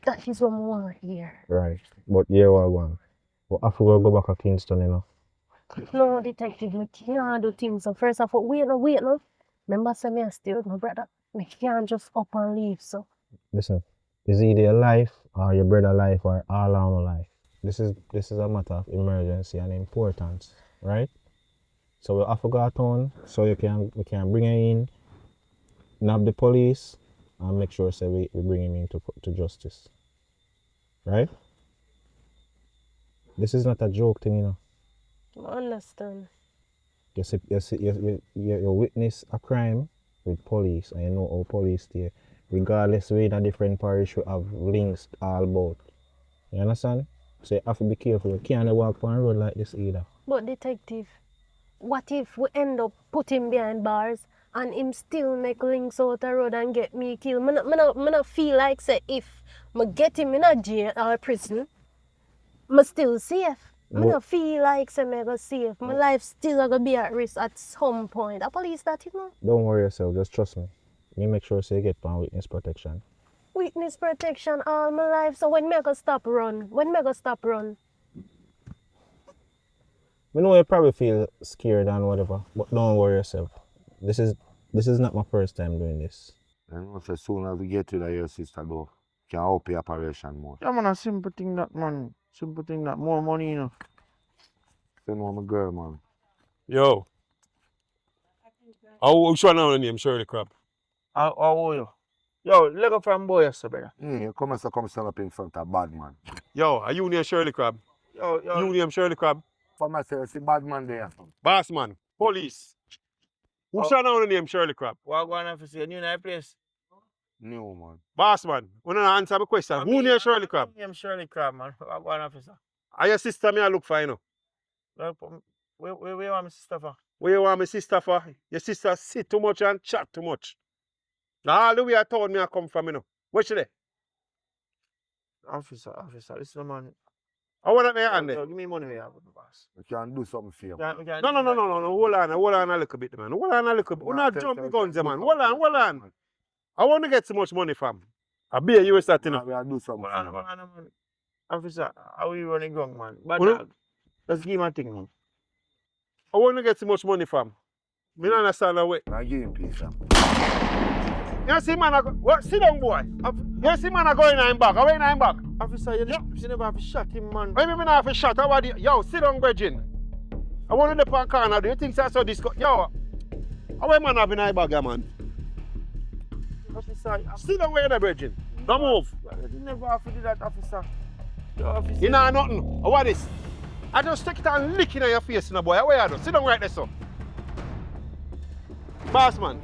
That is what I want to hear. right. But yeah, what one. But after we go back to Kingston, you know. No, detective, I can't do things. So first of all, wait no. Remember, say me I stay with my brother. I can't just up and leave, so. Listen, it's either your life or your brother life or all our life. This is a matter of emergency and importance, right? So we have to go to town so we can bring him in, nab the police, and make sure say we bring him to justice. Right? This is not a joke thing, you know. I understand. You witness a crime with police and you know how police stay. Regardless we're in a different parish, we have links all about. You understand? So you have to be careful. You can't walk on the road like this either. But detective, what if we end up putting him behind bars and him still make links out the road and get me killed? I not feel like say if I get him in a jail or prison, I'm still safe. I don't feel like say I go safe. My life still gonna be at risk at some point. The police that you know. Don't worry yourself, just trust me. Me make sure so you get on witness protection. Witness protection all my life. So when me go stop run? When me go stop run? I know you probably feel scared and whatever, but don't worry yourself. This is not my first time doing this. You know, as soon as we get to your sister door, can help your operation more. Yeah, man, a simple thing that, man. Simple thing that. More money, you know. Send one my girl, man. Yo. How sure now the name Sherlly Carb? How old you? Yo, let go from boy, yes, brother. You come stand up in front of bad man. Yo, are you name Sherlly Carb? Yo. You name Sherlly Carb? For myself, see bad man there. Boss man, police. Who sure now the name Sherlly Carb? What going on for say? New night place? New man. Boss man, when I answer my question, who name Sherlly Carb? I am Sherlly Carb, man. What going on for sir? Are your sister me I look for, you know? Where you want my sister for? Where you want my sister for? Your sister sit too much and chat too much. Now all the way I told me I come from, you know. Where she there? Officer, listen, man. I want me hand there. Yo, give me money, yeah, boss. We can do something for you. No. Hold on a little bit, man. Hold on a little bit. We're not jumping guns, man. Hold on. I want to get so much money from. I be a US that, you know. We can do something for you. Hold on, man. Officer, how you running gun, man? But Well, let's give him a thing, man. I want to get so much money from. Me not understand that way. Now give him peace, You see, man, what? Sit down, boy. You see, man, I go in and back. I went in and back. Officer, you never have to shot him, man. Why me not have a shot? Yo, sit down, Virgin. I want to the pan corner. Do you think that's so disco? Yo, how man have in a bag, man? Officer, Sit down where you're Virgin. Don't move. you never have to do that, officer. Yo, officer. You know nothing. What is? I just take it and lick it in your face, you know, boy. Where you do? Sit down right there, so. Boss man.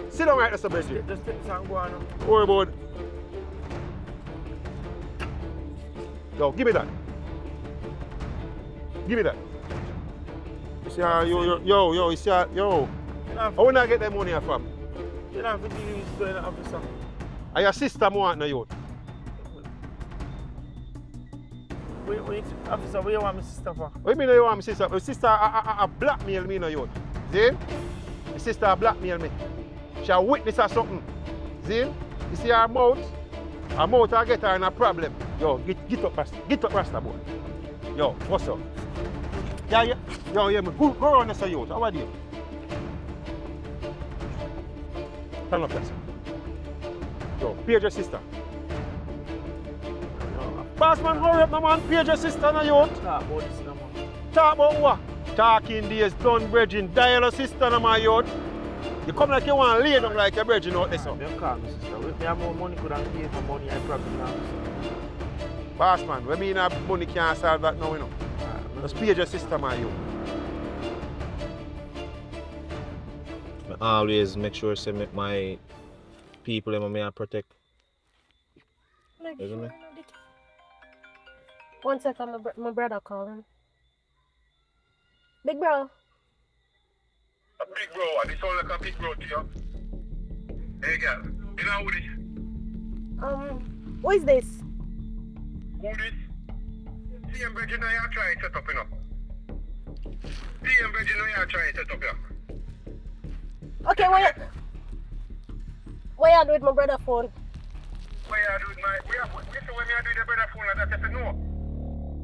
Sit down right there, so, Virgin. Just take this and go on. Don't worry about it. Yo, give me that. Give me that. You see how yo, you see how, yo. I want to get that money from. You don't have to deal with this, officer. And your sister want no youth. Officer, where you want my sister for? What do you mean you want my sister? My sister a blackmail me no youth. See? My sister a blackmail me. She a witness or something. See? You see her mouth? Her mouth I get her in a problem. Yo, get up, Rasta boy. Yo, what's up? Yeah. Yo, go on this youth. How are you? Turn up, Rasta. Yo, page your sister. Boss man, hurry up, man. Page your sister na youth. Talk about this, man. Talk about what? Talking days, done bridging, dial your sister na my youth. You come like you want to lay down like you're bridging out there, so. Don't call me, sister. If you have more money, could have paid for money, I probably not. Boss man, when me have money can't solve that now, you know. Just page your sister, my you. I always make sure to make my people in me protect. Isn't it? 1 second, my brother calling. Big bro. A big bro, and it sound like a big bro to you. Hey girl, you know who this? Who is this? Who this? CM Bridget, now you're trying to set up, you know. CM Bridget, now you're trying to set up, yeah. Okay, what you do with my brother phone? What you do with my... What you say when you do with your brother phone like that, you say no.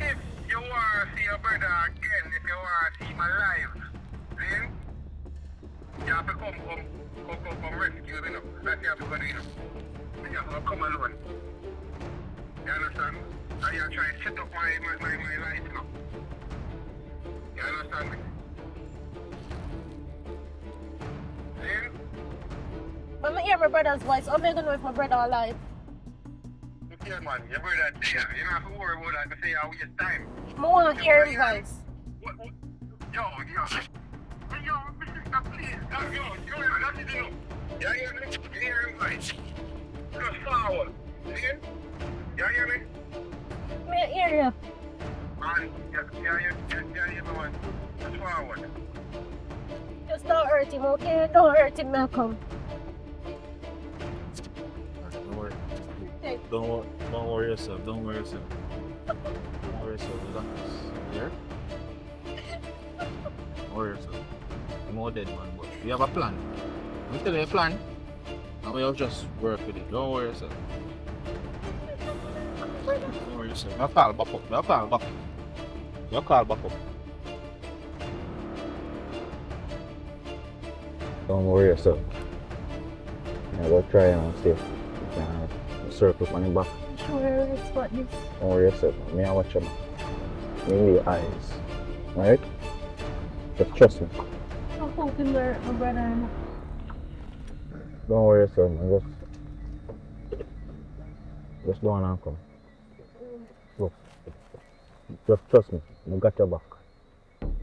If you want to see your brother again, if you want to see him alive, then you have to come rescue him, you know. That's what you have to go do, you know. You have to come alone. You understand? And you're trying to set up my life, you know. You understand me? Then? When I hear my brother's voice, I'm not gonna know if my brother alive. Look here, man. Your brother there. You don't have to worry about that. I say you waste time. I want to hear his voice. What? Yo, my sister, please. Yo, that's it, you know. You hear me? You hear him, right? Just forward. See? You hear me? I hear you. Man, you hear me, man. Just forward. Just don't hurt him, okay? Don't hurt him, Malcolm. Don't worry. Hey. Don't worry yourself. Don't worry yourself. Don't worry yourself. Relax. Here? Don't worry yourself. I'm all dead, man, but we have a plan. We tell you a plan, and we have just work with it. Don't worry yourself. Don't worry yourself. I'll call back up. I'll call back up. I'll call back up. Don't worry yourself. Yeah, go try and see if you can circle on your back. Sure, it's what this. Don't worry yourself. Me, I watch your back. Me in the eyes. Alright? Just trust me. I'm hoping my brother. Don't worry yourself, man. Just go on and come. Look. Just trust me. I got your back.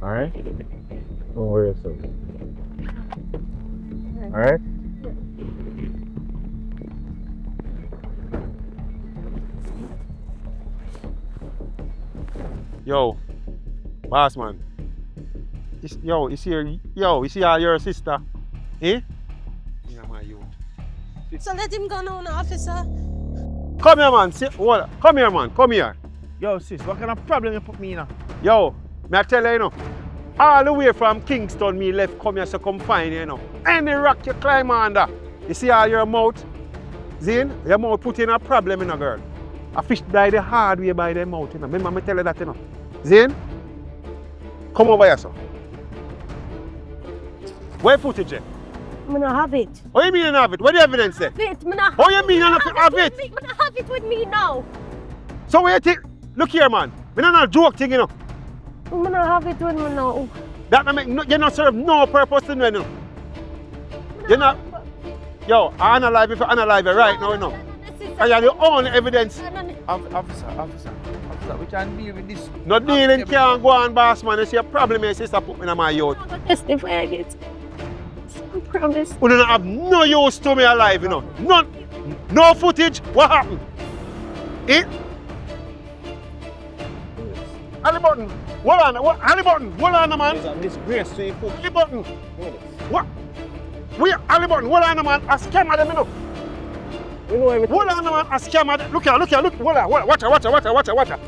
Alright? Don't worry yourself. Alright? Yo, boss man. You see all your sister? Eh? Yeah, my you. So let him go now, officer. Come here, man. Come here, man. Come here. Yo, sis, what kind of problem you put me in? Yo, me I tell you, you know. All the way from Kingston, me left come here so come find you, you know. Any rock you climb under. You see all your mouth? Zane, your mouth put in a problem, you know, girl. A fish die the hard way by their mouth, you know. Remember me tell you that, you know. Zane, come over here, sir. Where footage there? I'm gonna have it. What do you mean you don't have it? What the evidence say? I'm gonna have What do you mean you don't have it? I'm gonna have it with me now. So what you think? Look here, man. Me not joke thing, you know. I'm gonna have it with me now. That not make you not serve no purpose to me, you know. You're not. Yo, I'm alive if I'm alive right now, you know. And you're the only evidence. Officer, we can deal with this. No dealing can't go on, boss man. You see a problem, your sister put me in my youth. I'm gonna testify against. I promise. We don't have no use to me alive, you know. None. No footage. What happened? Eh? Hollybutton. Hold on. Hollybutton. Hold on, man. It's a disgrace to you. Hollybutton. What? Hollybutton. Hold on, man. I scam them, you know. You know everything. Hold on, man. I scam them. Look here. Hold on. Watch out.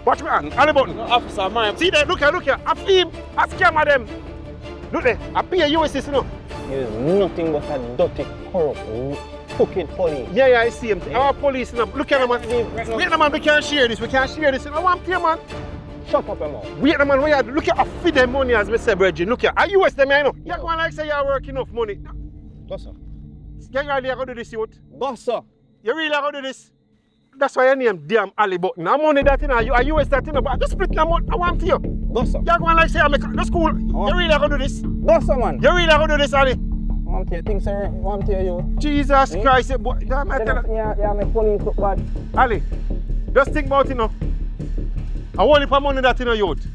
Watch me, man. Hollybutton. No, officer, man. See there. Look here. I film. I scam them. Look there. I pay you USS, you know. It is nothing but a dirty, corrupt, fucking police. Yeah, I see him. Our police, you know. Look here, man. Wait, man. We can't share this. You know what I'm saying, man? Shut up, man. Wait, man. Where you look at feed them money as we say, Bridget. Look here. I US them, you know. You're going like say you're working enough money. Boss, sir. You really going to do this, youth? Boss, sir. You really going to do this? That's why your name damn Hollybutton. I'm money that, you know. You US that, you know. But I just split them out. I want to you. Boss, sir. You're going like say I'm the school. You really going to do this? Boss, sir, man. You really going to do this, Ali? Want to things, sir. Want to you. Jesus Christ. Boy, Yeah, my police look bad. Ali, just think about it, you know. I want it for money that, you know, youth.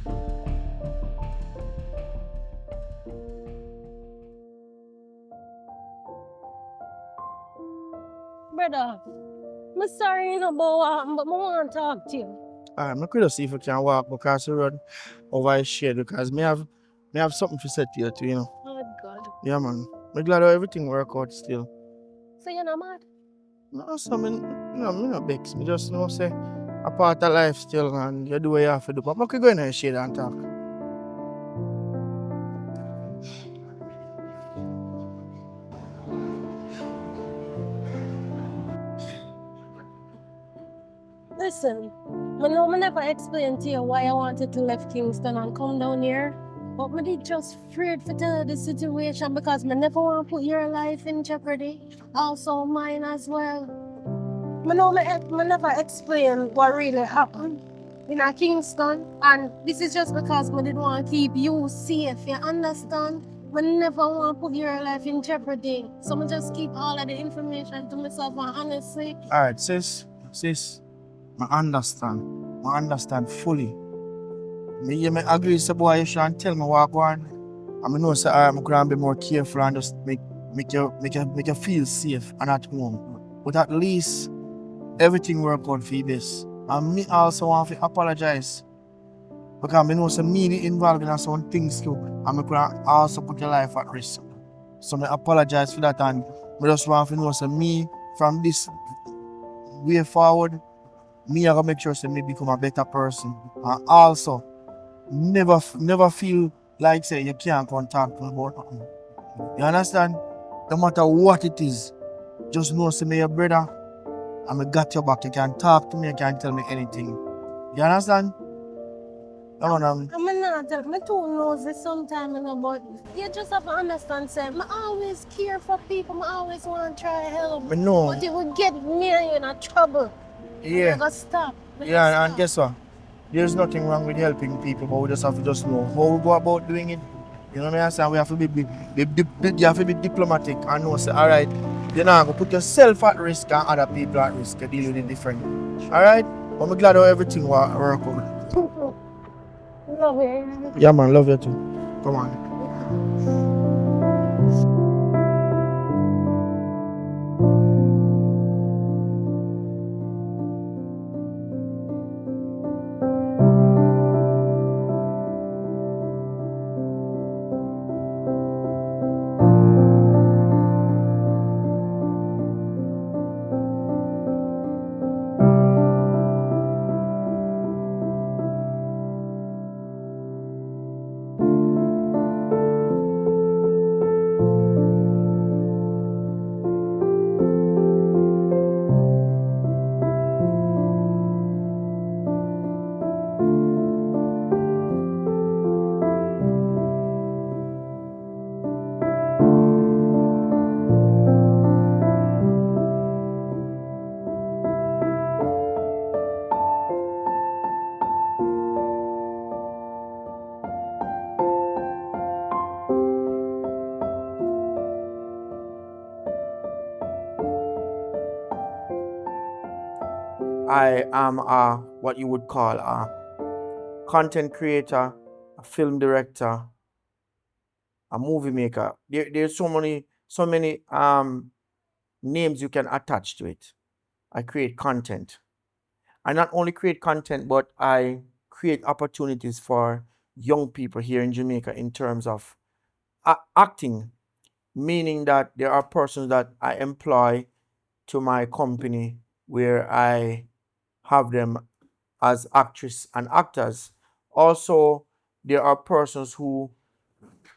brother. I'm sorry, you know, about what happened, but I want to talk to you. Alright, I could see if I can walk across the road over his shade because me have something to say to you too, you know. Oh, God. Yeah, man. I'm glad how everything work out still. So you're not mad? No, so me no vex. Me just know say a part of life still and you do what you have to do. But I could go in the shade and talk. Listen, I know I never explained to you why I wanted to leave Kingston and come down here. But I did just afraid to tell you the situation because I never want to put your life in jeopardy. Also mine as well. I know I never explained what really happened in a Kingston. And this is just because I didn't want to keep you safe, you understand? I never want to put your life in jeopardy. So I just keep all of the information to myself and honestly. Alright, sis, I understand fully. Me agree say boy you should tell me what go on. I know say I'm gonna be more careful and just make you feel safe and at home. But at least everything work out for this. And me also want to apologize. Because I know say me involved in some things too. And I could also put your life at risk. So I apologize for that and I just want to know say me from this way forward, me I gonna make sure say me become a better person. And also never feel like say you can't contact me about nothing. You understand? No matter what it is, just know say me your brother and I got your back. You can talk to me, you can tell me anything. You understand? Come on, I'm not tell me too nosy sometimes, you know, but you just have to understand, say, I always care for people, I always want to try to help. I know. But it would get me and you in trouble. Yeah. I gotta stop. Yeah, and guess what? There's nothing wrong with helping people, but we just have to just know how we go about doing it. You know what I'm saying? We have to you have to be diplomatic and know say, alright, you're not gonna put yourself at risk and other people at risk. You deal with it different. Alright? I'm glad how everything work out. Love you. Yeah man, love you too. Come on. I am what you would call a content creator, a film director, a movie maker. There's so many names you can attach to it. I create content. I not only create content, but I create opportunities for young people here in Jamaica in terms of acting, meaning that there are persons that I employ to my company where I have them as actors and actors. Also, there are persons who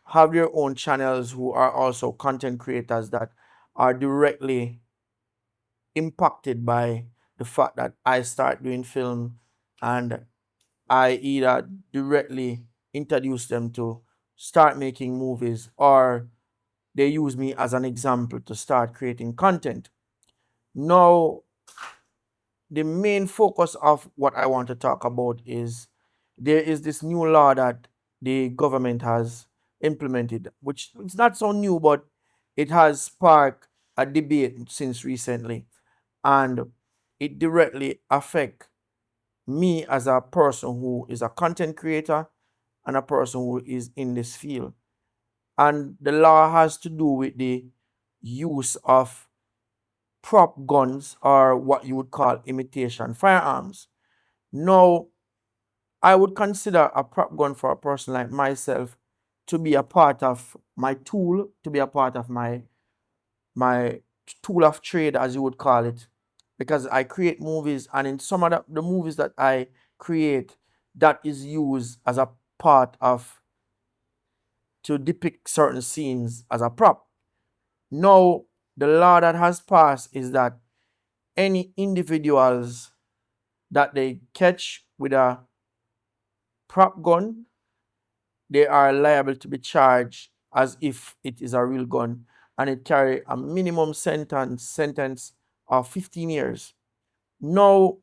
have their own channels who are also content creators that are directly impacted by the fact that I start doing film and I either directly introduce them to start making movies or they use me as an example to start creating content. Now, the main focus of what I want to talk about is there is this new law that the government has implemented, which it's not so new, but it has sparked a debate since recently, and it directly affects me as a person who is a content creator and a person who is in this field. And the law has to do with the use of prop guns or what you would call imitation firearms. Now, I would consider a prop gun for a person like myself to be a part of my tool, to be a part of my tool of trade, as you would call it, because I create movies, and in some of the movies that I create, that is used as a part of to depict certain scenes as a prop. Now, the law that has passed is that any individuals that they catch with a prop gun, they are liable to be charged as if it is a real gun, and it carry a minimum sentence of 15 years. Now,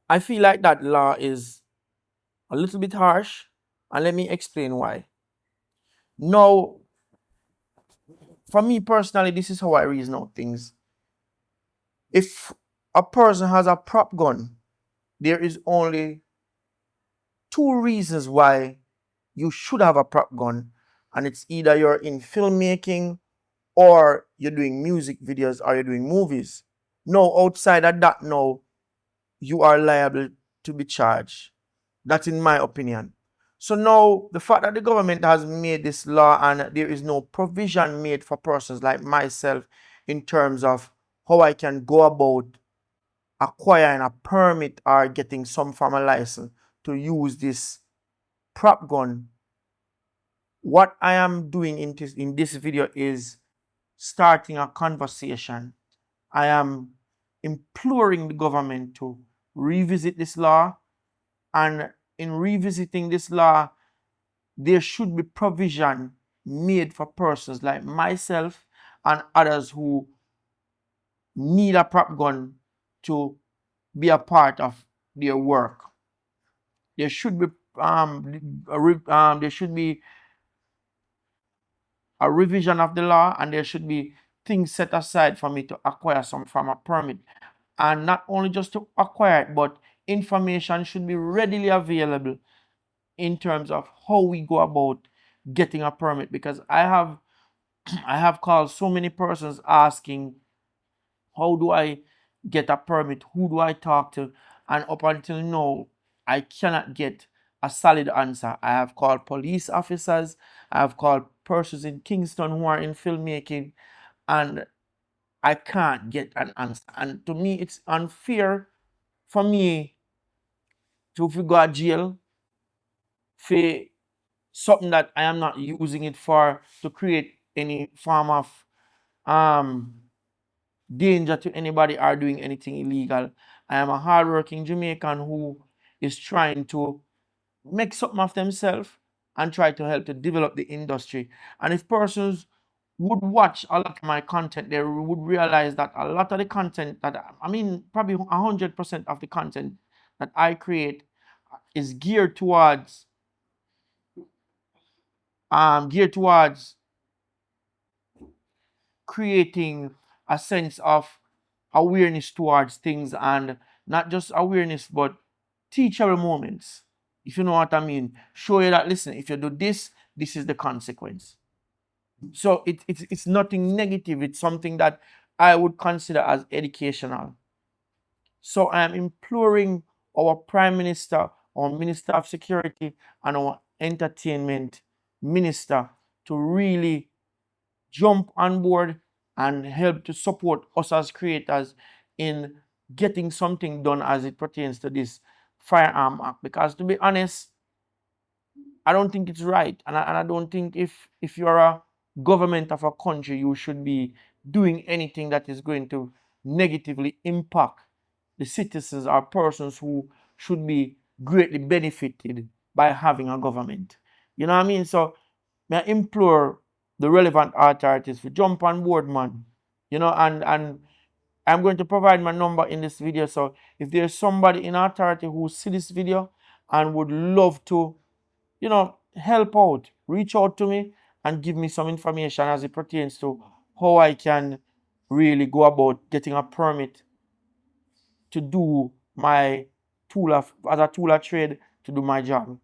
I feel like that law is a little bit harsh, and let me explain why. Now, for me personally, this is how I reason out things. If a person has a prop gun, there is only two reasons why you should have a prop gun, and it's either you're in filmmaking or you're doing music videos or you're doing movies. No, outside of that, no, you are liable to be charged. That's in my opinion. So now, the fact that the government has made this law and there is no provision made for persons like myself in terms of how I can go about acquiring a permit or getting some form of license to use this prop gun, what I am doing in this video is starting a conversation. I am imploring the government to revisit this law, and in revisiting this law, there should be provision made for persons like myself and others who need a prop gun to be a part of their work. There should be there should be a revision of the law, and there should be things set aside for me to acquire some from a permit. And not only just to acquire it, but information should be readily available in terms of how we go about getting a permit, because I have called so many persons asking, how do I get a permit? Who do I talk to? And up until now, I cannot get a solid answer. I have called police officers, I have called persons in Kingston who are in filmmaking, and I can't get an answer. And to me, it's unfair for me to go to jail for something that I am not using it for to create any form of danger to anybody or doing anything illegal. I am a hardworking Jamaican who is trying to make something of themselves and try to help to develop the industry. And if persons would watch a lot of my content, they would realize that a lot of the content that, I mean, probably 100% of the content that I create is geared towards creating a sense of awareness towards things, and not just awareness, but teachable moments, if you know what I mean. Show you that, listen, if you do this, this is the consequence. So it's nothing negative. It's something that I would consider as educational. So I am imploring our Prime Minister, our Minister of Security, and our Entertainment Minister to really jump on board and help to support us as creators in getting something done as it pertains to this firearm act. Because to be honest, I don't think it's right, and I don't think if you're a government of a country, you should be doing anything that is going to negatively impact the citizens or persons who should be greatly benefited by having a government. You know what I mean? So may I implore the relevant authorities to jump on board, man. You know, and I'm going to provide my number in this video. So if there's somebody in authority who see this video and would love to, you know, help out, reach out to me and give me some information as it pertains to how I can really go about getting a permit to do my as a tool of trade to do my job.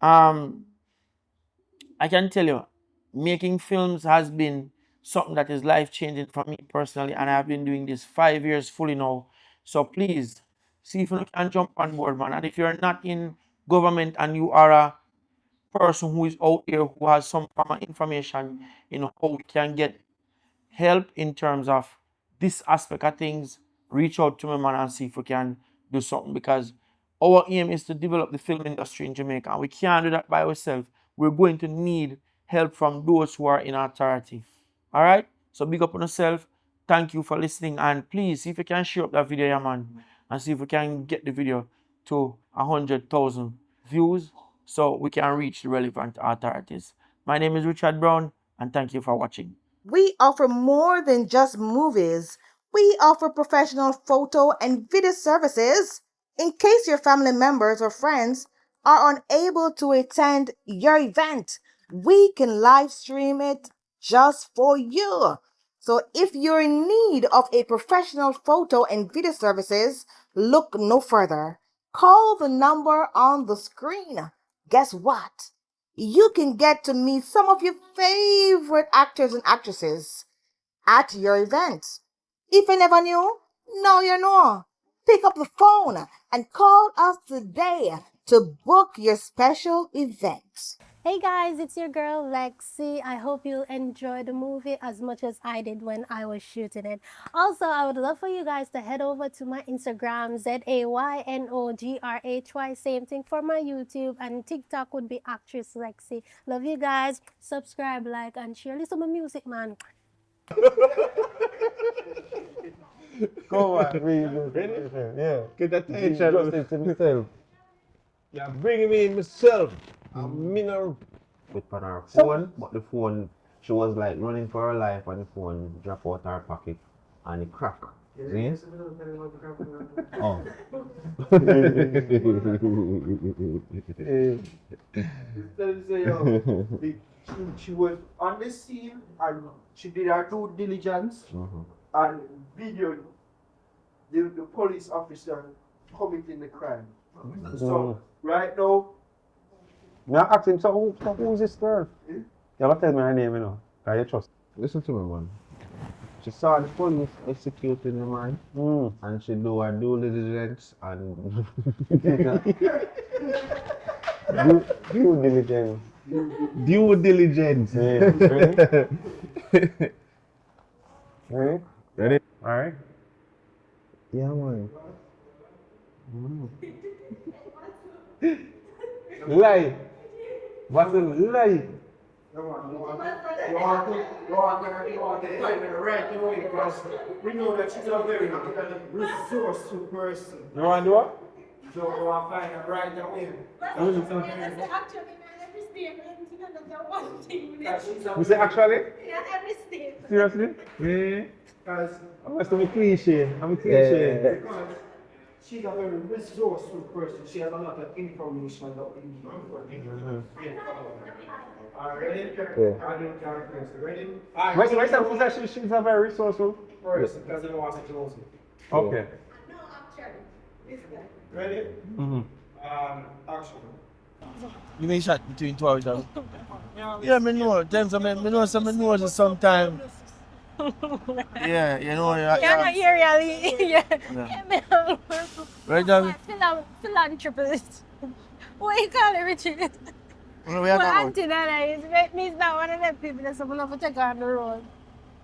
I can tell you, making films has been something that is life changing for me personally, and I've been doing this 5 years fully now. So please see if you can jump on board, man. And if you're not in government and you are a person who is out there who has some form of information, how we can get help in terms of this aspect of things, reach out to me, man, and see if we can do something, because our aim is to develop the film industry in Jamaica, and we can't do that by ourselves. We're going to need help from those who are in authority. All right? So big up on yourself. Thank you for listening, and please see if you can share up that video, yeah, man, and see if we can get the video to 100,000 views so we can reach the relevant authorities. My name is Richard Brown, and thank you for watching. We offer more than just movies. We offer professional photo and video services. In case your family members or friends are unable to attend your event, we can live stream it just for you. So if you're in need of a professional photo and video services, look no further. Call the number on the screen. Guess what? You can get to meet some of your favorite actors and actresses at your events. If you never knew, now you know. Pick up the phone and call us today to book your special event. Hey guys, it's your girl Lexi. I hope you enjoyed the movie as much as I did when I was shooting it. Also, I would love for you guys to head over to my Instagram, ZAYNOGRHY. Same thing for my YouTube, and TikTok would be Actress Lexi. Love you guys. Subscribe, like, and share. Listen to my music, man. Come on, ready? Yeah. Get attention. Justice to myself. Yeah, bring me in myself. I'm mineral. With on her phone, but the phone, she was like running for her life, and the phone dropped out her pocket and it cracked. See? Oh. She was on the scene and she did her due diligence and videoed the police officer committing the crime. So right now, Now ask him, so who's this girl? You ever tell me her name, Can you trust? Listen to me, man. She saw the police executing the man, and she do her due diligence and Due diligence. due diligence. Ready? Ready? Alright. Yeah, man. Lie. What's a lie? you want to find her right away, because we know that she's a very resourceful person. You want to do what? So we want to find her right away. You say actually? Yeah, every step. Seriously? Yeah. Because I'm to be cliche. I'm a cliche. she's a very resourceful person. She has a lot of information that we need. Ready? Yeah. I don't care. Ready? Wait, she's a very resourceful. First, because I don't want to close it. Okay. Ready? Action. You may shot between 12 of them. Yeah, me know. Times I know some knows sometimes. Yeah, you know. You're not here, really. Yeah. Right now. Philanthropist. What you call it, Richard? We Well, auntie that is, me's not one of them people that's going to take on the road.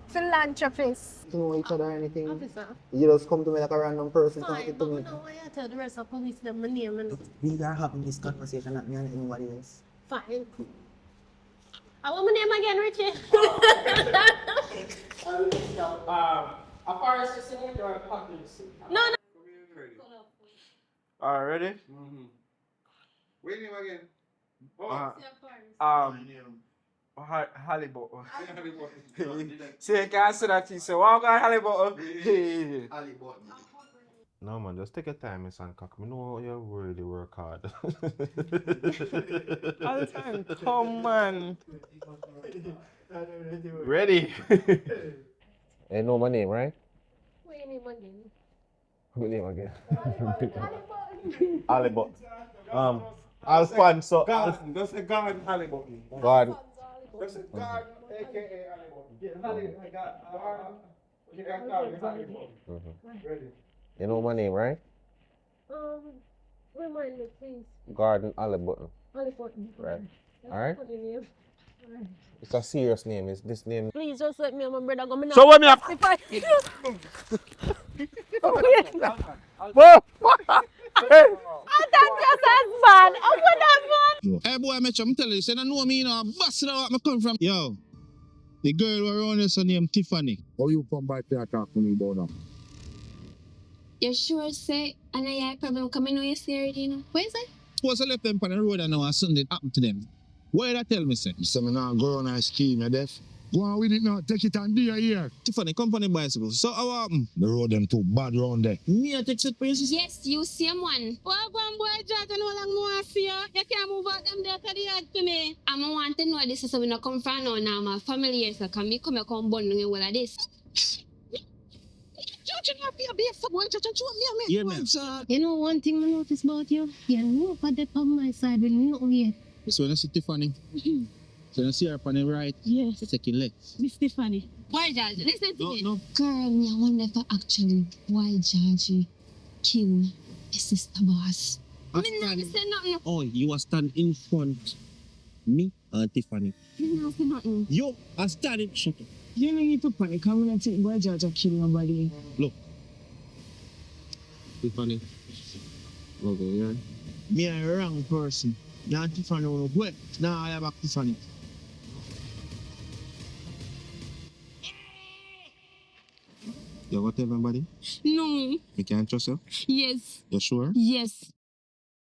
Philanthropist. To know each other or anything. Officer. You just come to me like a random person Fine, talking to but me. you know why I tell the rest of police them my name and We are having this conversation, not me and anybody else. fine. I want my name again, Richie. A forest is in your pockets. No. Alright, ready? Wait him again. Hollybutton. See, you can't say that you say, wow, God, Hollybutton. No, man, just take your time, Miss Hancock. Me know you really work hard. All the time. Come on. Ready? Hey, know my name, right? Wait name again. What name again? Hollybutton. Alfonso. Just a God Hollybutton. God. Just a God AKA Hollybutton. I got, you can call me Hollybutton. Ready? You know my name, right? Remind me, please. Garden Hollybutton. Hollybutton. Right. That's Alright? a funny name. Alright. It's a serious name. It's this name. Please just let me and my brother go. So what me have? That's just as bad. Open that one. Hey boy, I'm telling you, say no know me, you know, I'm busting out where I come from. Yo, the girl who around here, her name Tiffany. How you come by here talk to me about that? You sure say, and I have problem coming on yesterday, you know? Where is it? Suppose I left them on the road and now something happened to them. Why that tell me, say? You say me now go on a scheme, you deaf? Go on with it now, take it and do your ear. Tiffany, company bicycle. So how happen? The road them too bad round there. Me I take set places? Yes, you same one. Well, one boy, George, and how long more see you? You can't move out them there to the yard to me. I'm want to know this is so we not come from now, now my family here, so can me come here come bond with all of this. George, you have to be a fuck boy, George, and Yeah, man. You know one thing I notice about you? You know for the on my side with nothing yet. So when I see Tiffany, so when I see her on the right, yes, take it left. Miss Stephanie. Why, George? Listen to me. No. Girl, me I wonder if actually why George kill his sister boss. I mean, not say nothing. Oh, you are stand in front. Me and Tiffany. Me not say nothing. You are standing. Shut up. You don't need to panic. I'm not think boy George a kill nobody. Look. Tiffany. Okay, yeah. Me a wrong person. Now Tiffany will go. Now I have back Tiffany. You ever tell somebody? No. You can't trust her? Yes. You sure? Yes.